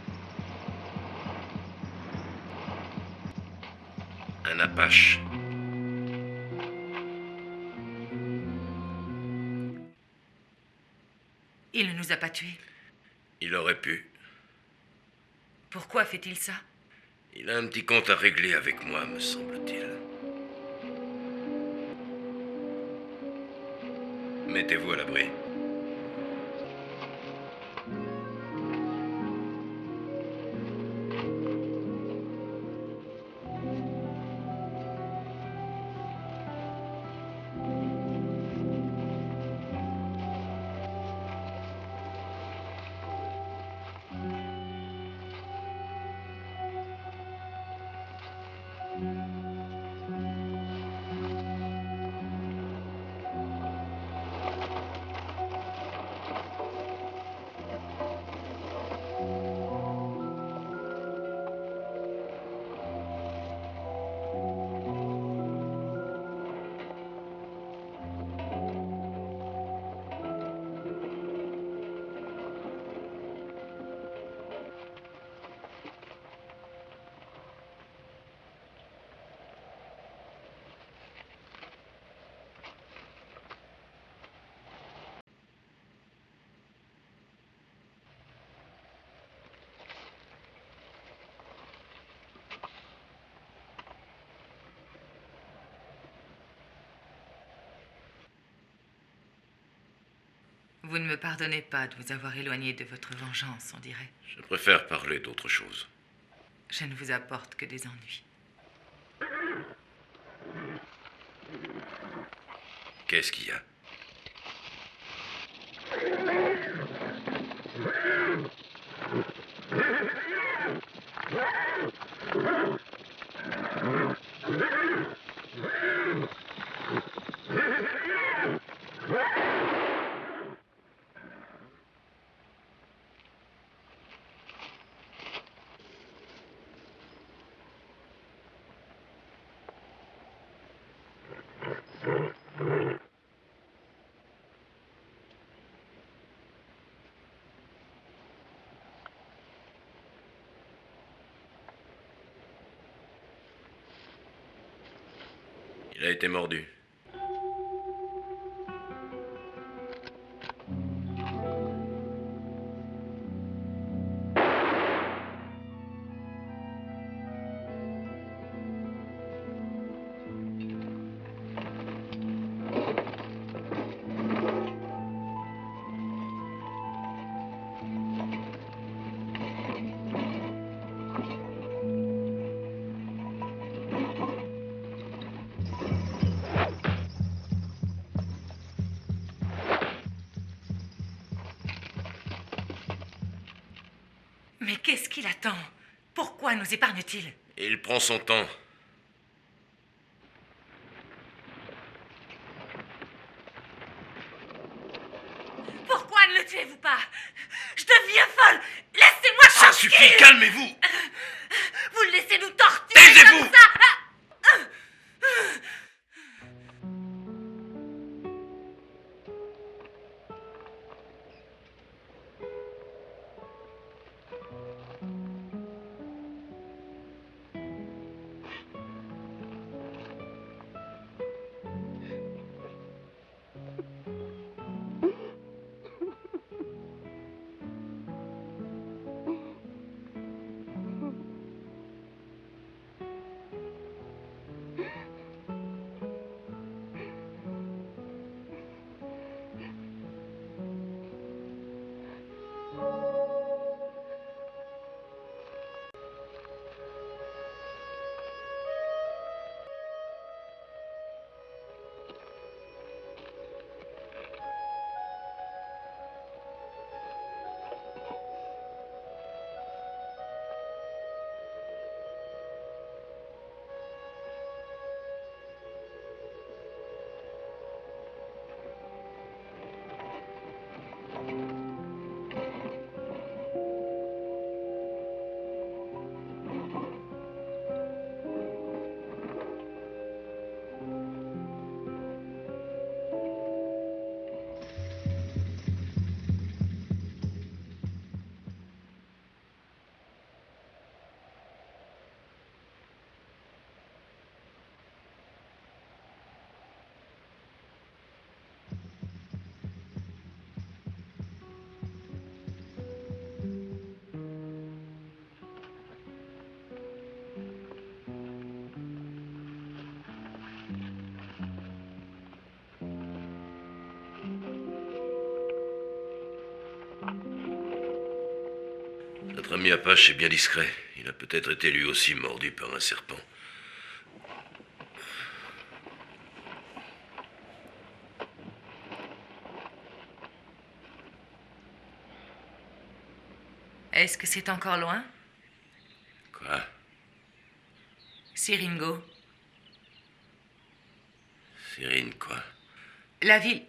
Un Apache. Il ne nous a pas tués. Il aurait pu. Pourquoi fait-il ça? Il a un petit compte à régler avec moi, me semble-t-il. Mettez-vous à l'abri. Vous ne me pardonnez pas de vous avoir éloigné de votre vengeance, on dirait. Je préfère parler d'autre chose. Je ne vous apporte que des ennuis. Qu'est-ce qu'il y a? a été mordu. Mais qu'est-ce qu'il attend? Pourquoi nous épargne-t-il? Il prend son temps. Pourquoi ne le tuez-vous pas? Je deviens folle! Laissez-moi tranquille! Ça suffit, calmez-vous! Vous le laissez nous torturer Taisez-vous! comme ça! Notre ami Apache est bien discret. Il a peut-être été lui aussi mordu par un serpent. Est-ce que c'est encore loin? Quoi? Siringo. Cyrine, quoi? La ville.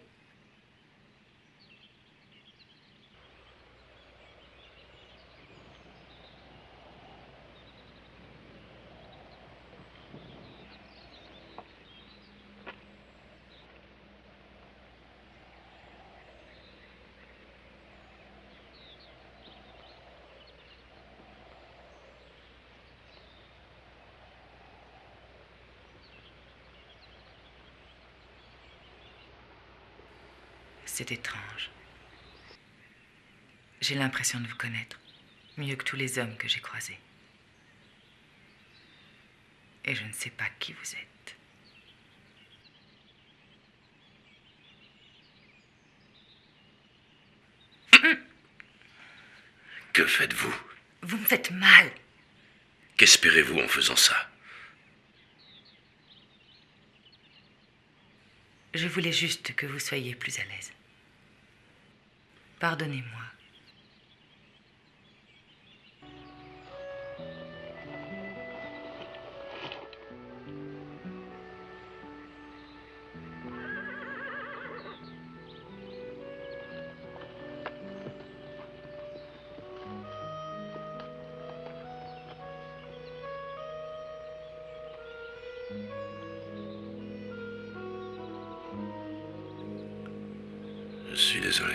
C'est étrange. J'ai l'impression de vous connaître mieux que tous les hommes que j'ai croisés. Et je ne sais pas qui vous êtes. Que faites-vous? Vous me faites mal. Qu'espérez-vous en faisant ça? Je voulais juste que vous soyez plus à l'aise. Pardonnez-moi. Je suis désolé.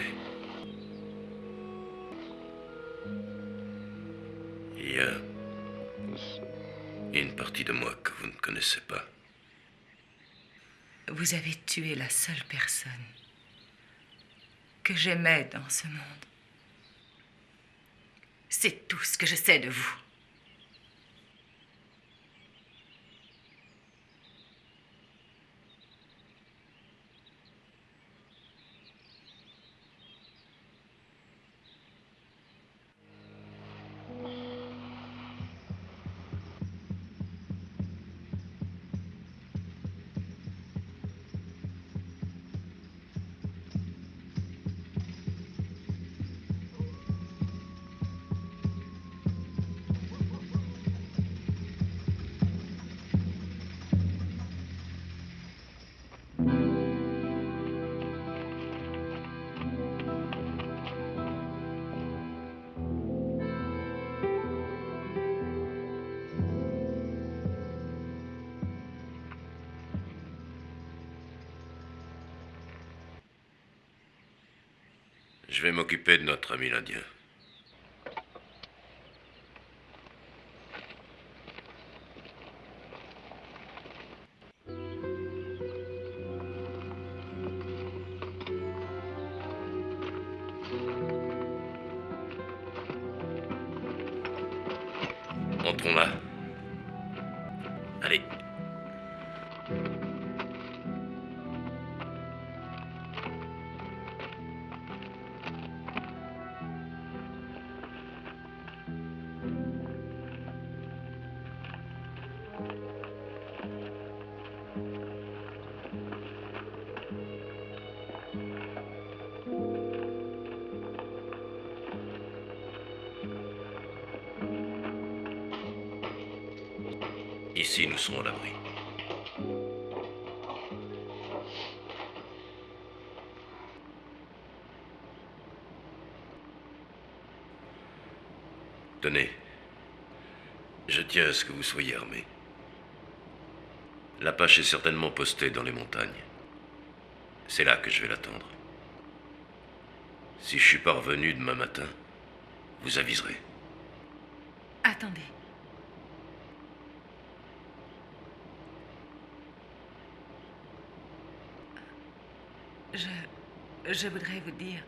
Il y a une partie de moi que vous ne connaissez pas. Vous avez tué la seule personne que j'aimais dans ce monde. C'est tout ce que je sais de vous. Je vais m'occuper de notre ami l'Indien. Entrons là. Allez. Ici, nous serons à l'abri. Tenez, je tiens à ce que vous soyez armés. L'Apache est certainement posté dans les montagnes. C'est là que je vais l'attendre. Si je suis pas revenu demain matin, vous aviserez. Attendez. Je voudrais vous dire...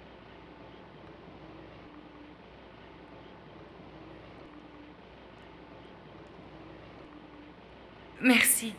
Merci.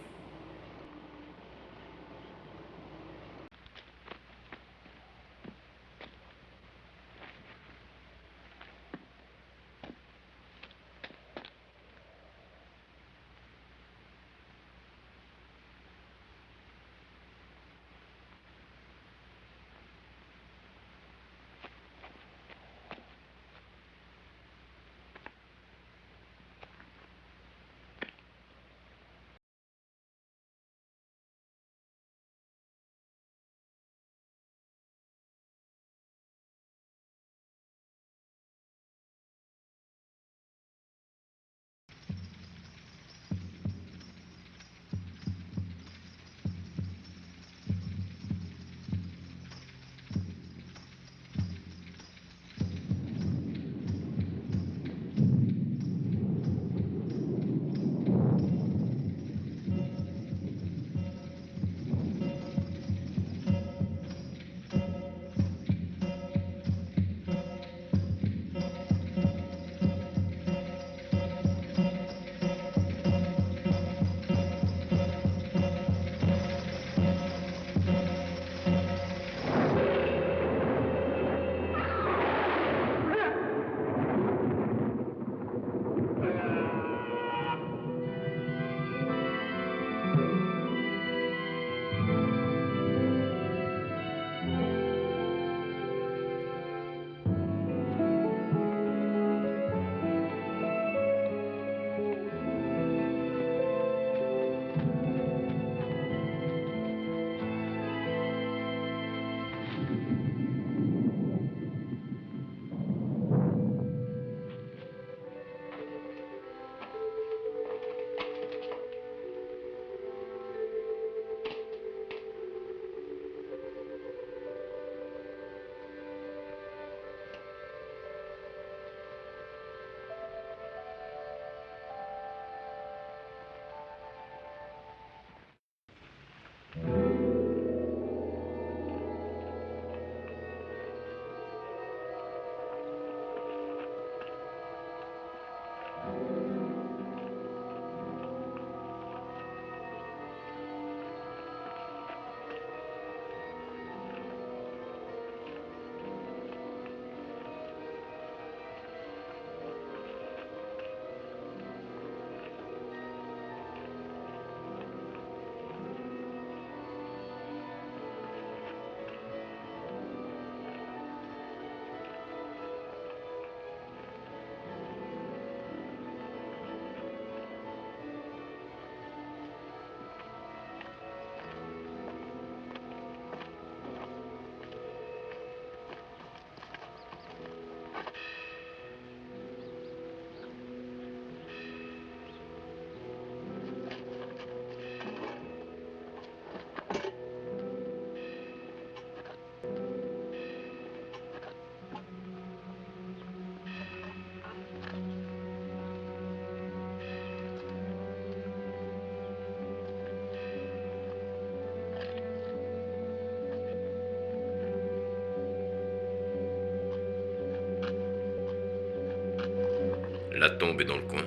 La tombe est dans le coin.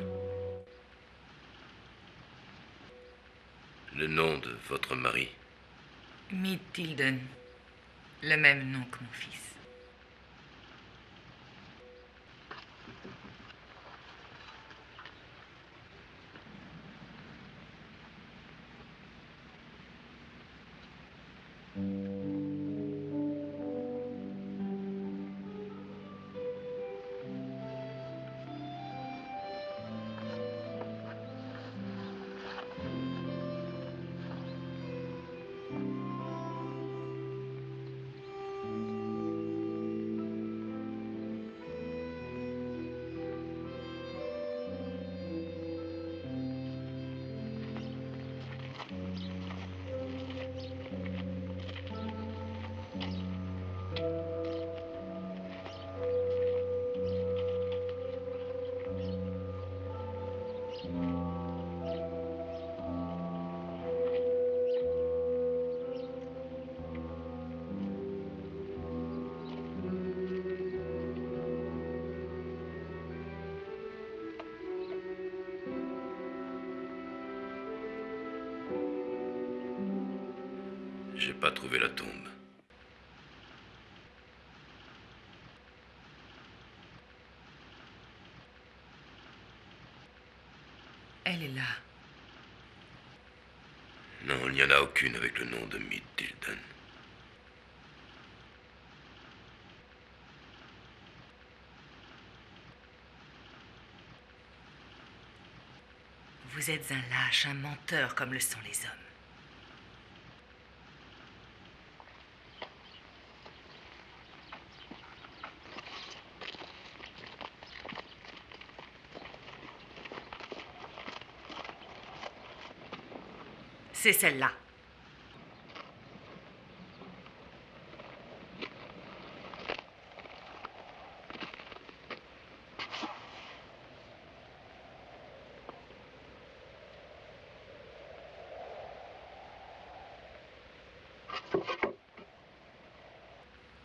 Le nom de votre mari. Mead Tilden. Le même nom que mon fils. J'ai pas trouvé la tombe. Elle est là. Non, il n'y en a aucune avec le nom de Mead Tilden. Vous êtes un lâche, un menteur comme le sont les hommes. C'est celle-là.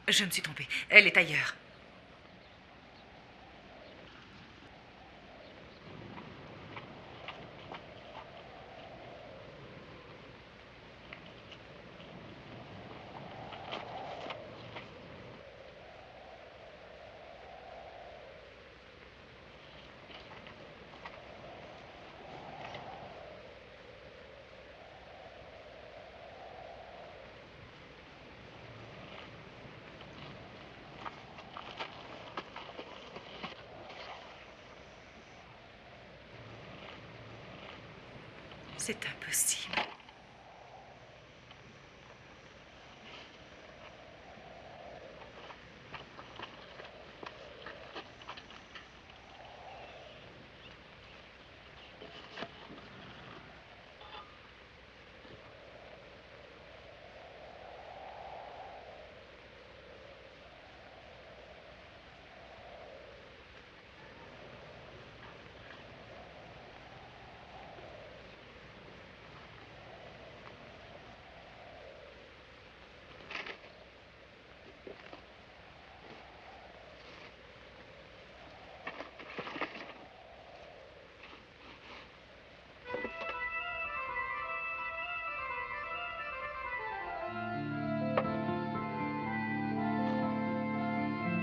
Je me suis trompée. Elle est ailleurs. C'est impossible.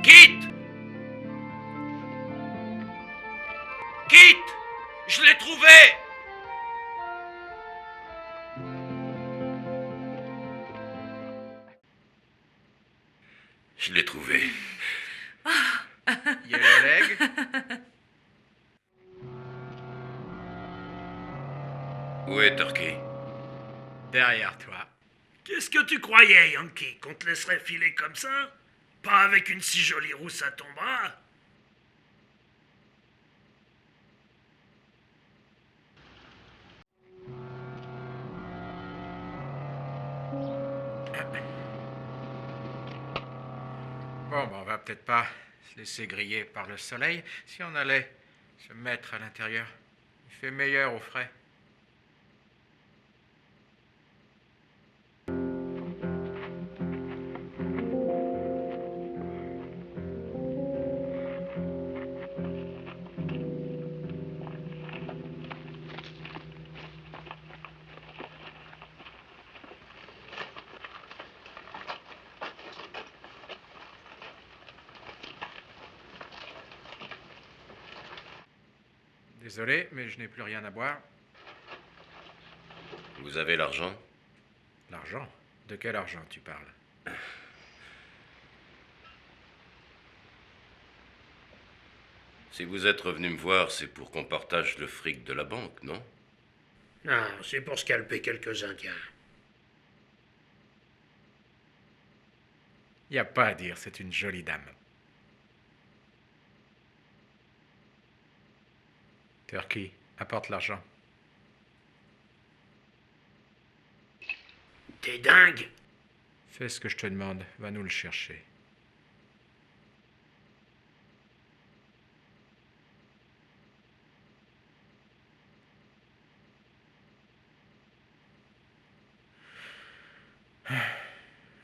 Quitte! Quitte! Je l'ai trouvé! Je l'ai trouvé. Yellowleg? Où est Turkey? Derrière toi. Qu'est-ce que tu croyais, Yankee, qu'on te laisserait filer comme ça? Pas avec une si jolie rousse à ton bras? Bon, on va peut-être pas se laisser griller par le soleil. Si on allait se mettre à l'intérieur, il fait meilleur au frais. Désolé, mais je n'ai plus rien à boire. Vous avez l'argent? L'argent? De quel argent tu parles? Si vous êtes revenu me voir, c'est pour qu'on partage le fric de la banque, non? Non, c'est pour scalper quelques Indiens. Y a pas à dire, c'est une jolie dame. Turkey, apporte l'argent. T'es dingue? Fais ce que je te demande, va nous le chercher.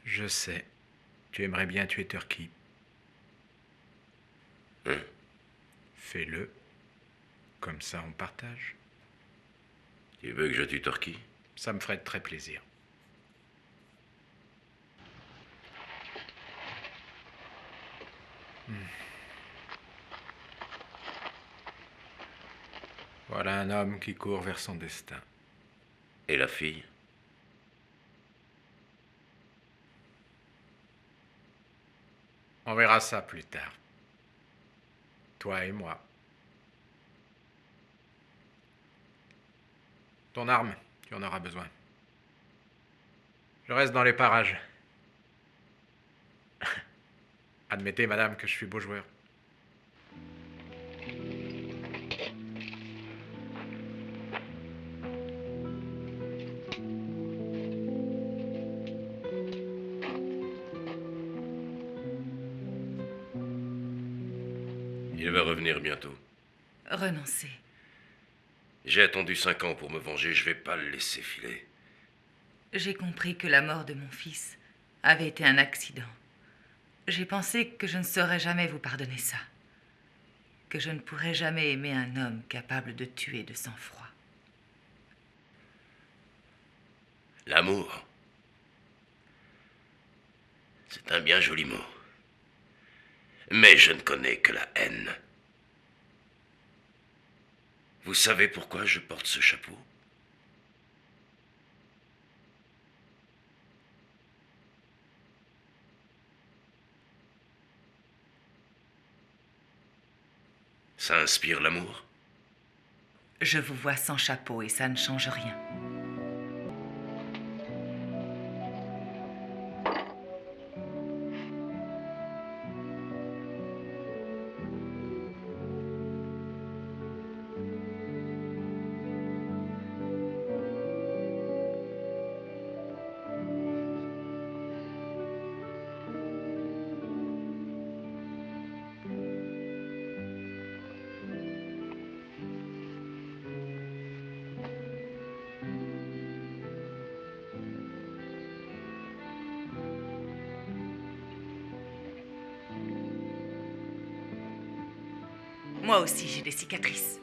Je sais. Tu aimerais bien tuer Turkey. Hein? Fais-le. Comme ça, on partage. Tu veux que je tue Turkey? Ça me ferait très plaisir. Voilà un homme qui court vers son destin. Et la fille? On verra ça plus tard. Toi et moi. Ton arme, tu en auras besoin. Je reste dans les parages. Admettez, madame, que je suis beau joueur. Il va revenir bientôt. Renoncez. J'ai attendu 5 ans pour me venger, je vais pas le laisser filer. J'ai compris que la mort de mon fils avait été un accident. J'ai pensé que je ne saurais jamais vous pardonner ça. Que je ne pourrais jamais aimer un homme capable de tuer de sang-froid. L'amour, c'est un bien joli mot. Mais je ne connais que la haine. Vous savez pourquoi je porte ce chapeau? Ça inspire l'amour? Je vous vois sans chapeau et ça ne change rien. Moi aussi, j'ai des cicatrices.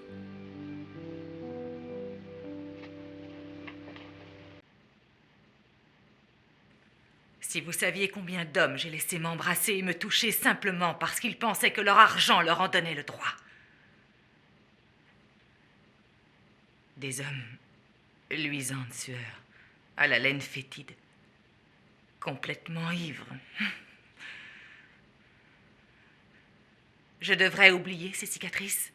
Si vous saviez combien d'hommes j'ai laissé m'embrasser et me toucher simplement parce qu'ils pensaient que leur argent leur en donnait le droit. Des hommes luisants de sueur, à la laine fétide, complètement ivres. Je devrais oublier ces cicatrices.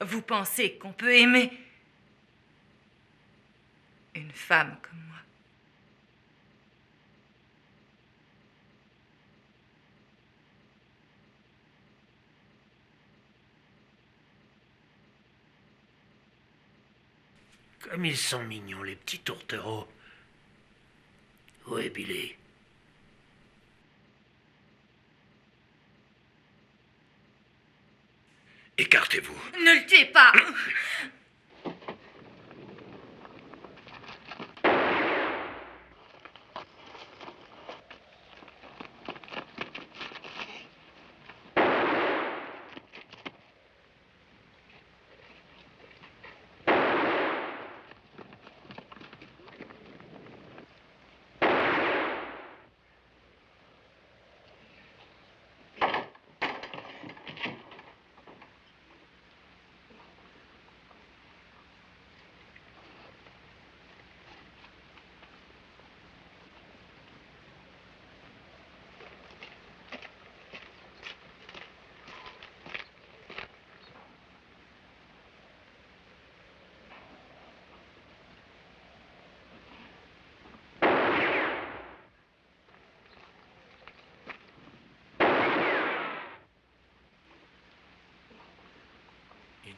Vous pensez qu'on peut aimer une femme comme moi? Comme ils sont mignons, les petits tourtereaux. Où est Billy? Écartez-vous. Ne le tuez pas!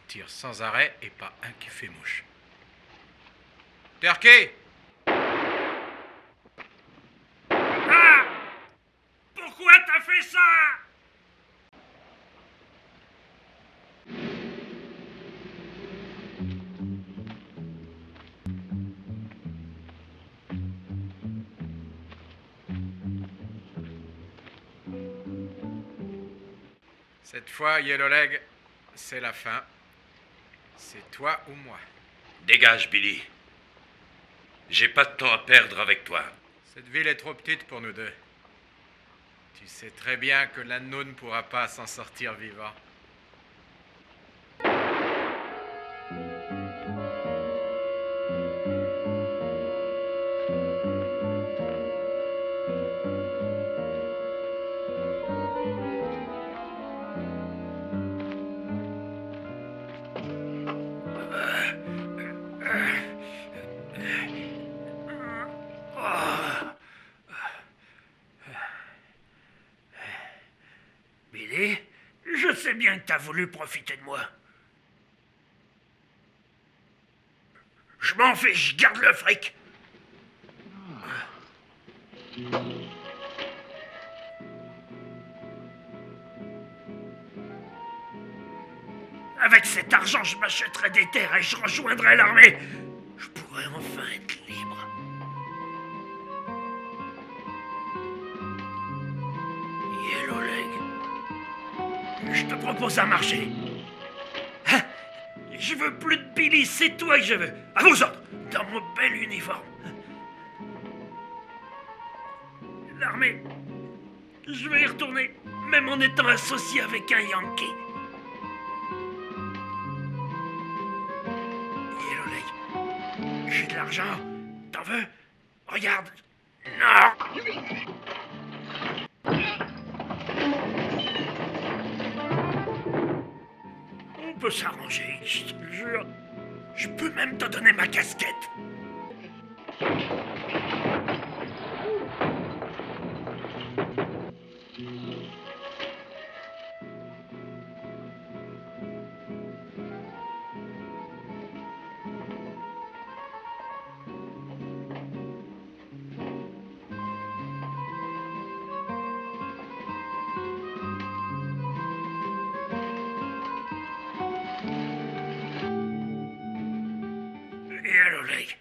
tire sans arrêt et pas un qui fait mouche. Turkey! Ah! Pourquoi t'as fait ça? Cette fois, Yellowleg, c'est la fin. C'est toi ou moi. Dégage, Billy. J'ai pas de temps à perdre avec toi. Cette ville est trop petite pour nous deux. Tu sais très bien que l'un de nous ne pourra pas s'en sortir vivant. Billy, je sais bien que t'as voulu profiter de moi. Je m'en fiche, je garde le fric. Avec cet argent, je m'achèterai des terres et je rejoindrai l'armée. Je pourrais enfin être libre. Yellowleg, je te propose un marché. Hein? Je veux plus de Billy, c'est toi que je veux. À vos ordres, dans mon bel uniforme. L'armée, je vais y retourner, même en étant associé avec un Yankee. Yellowleg, j'ai de l'argent. T'en veux? Regarde. Non! On peut s'arranger, je te jure. Je peux même te donner ma casquette. Yellowleg,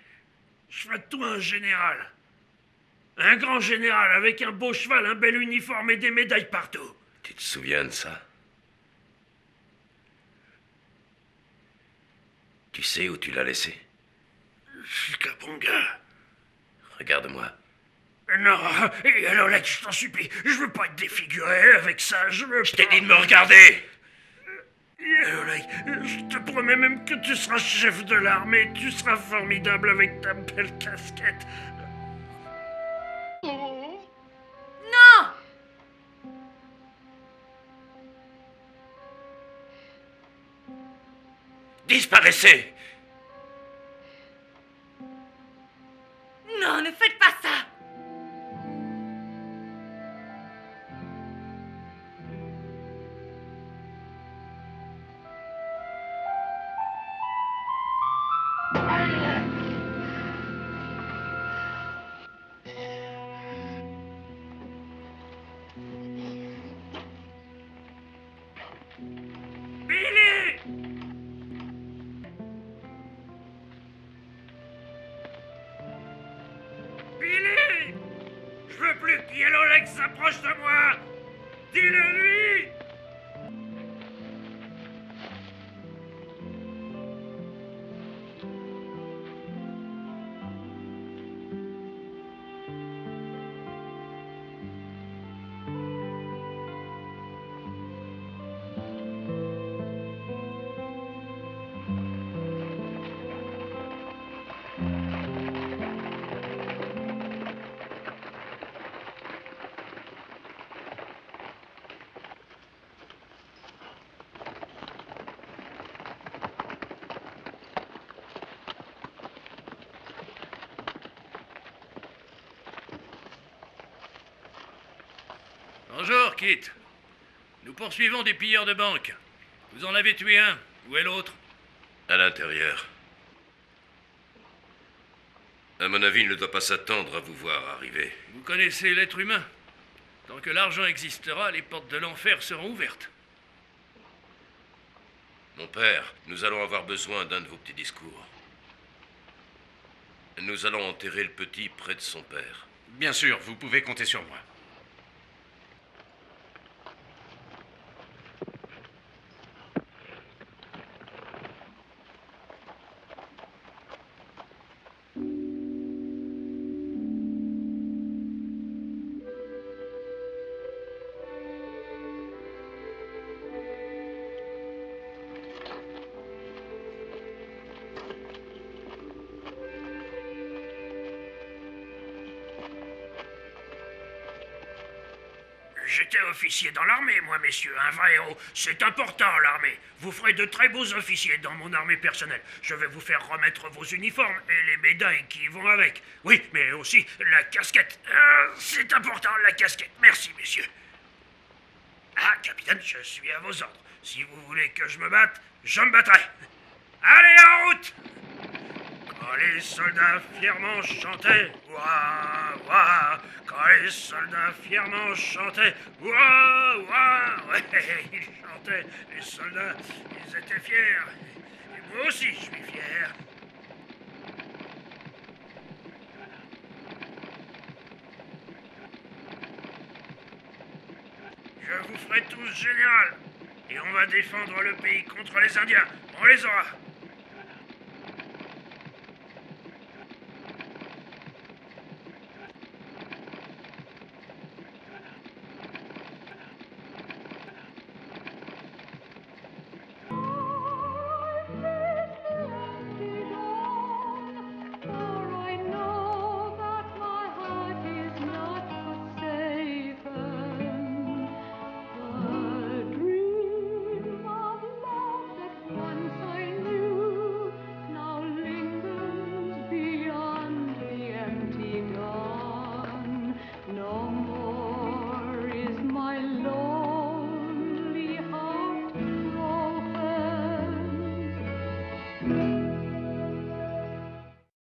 je fais de toi un général. Un grand général avec un beau cheval, un bel uniforme et des médailles partout. Tu te souviens de ça? Tu sais où tu l'as laissé? Kabonga. Regarde-moi. Non, Yellowleg, je t'en supplie, je veux pas être défiguré avec ça, je veux Je t'ai dit de me regarder! Yellowleg, je te promets même que tu seras chef de l'armée, tu seras formidable avec ta belle casquette. Non! Disparaissez! Non, ne faites pas ça! Billy! Billy! Je veux plus que Yellowleg s'approche de moi! Dis-le-lui! Bonjour, Kit. Nous poursuivons des pilleurs de banque. Vous en avez tué un. Où est l'autre? À l'intérieur. À mon avis, il ne doit pas s'attendre à vous voir arriver. Vous connaissez l'être humain. Tant que l'argent existera, les portes de l'enfer seront ouvertes. Mon père, nous allons avoir besoin d'un de vos petits discours. Nous allons enterrer le petit près de son père. Bien sûr, vous pouvez compter sur moi. J'étais officier dans l'armée, moi, messieurs, un vrai héros. C'est important, l'armée. Vous ferez de très beaux officiers dans mon armée personnelle. Je vais vous faire remettre vos uniformes et les médailles qui vont avec. Oui, mais aussi la casquette. C'est important, la casquette. Merci, messieurs. Ah, capitaine, je suis à vos ordres. Si vous voulez que je me batte, je me battrai. Allez, en route! Quand les soldats fièrement chantaient, ouah, ouah, quand les soldats fièrement chantaient, ouah, ouah, ouais, ils chantaient, les soldats, ils étaient fiers. Et moi aussi, je suis fier. Je vous ferai tous général, et on va défendre le pays contre les Indiens. On les aura.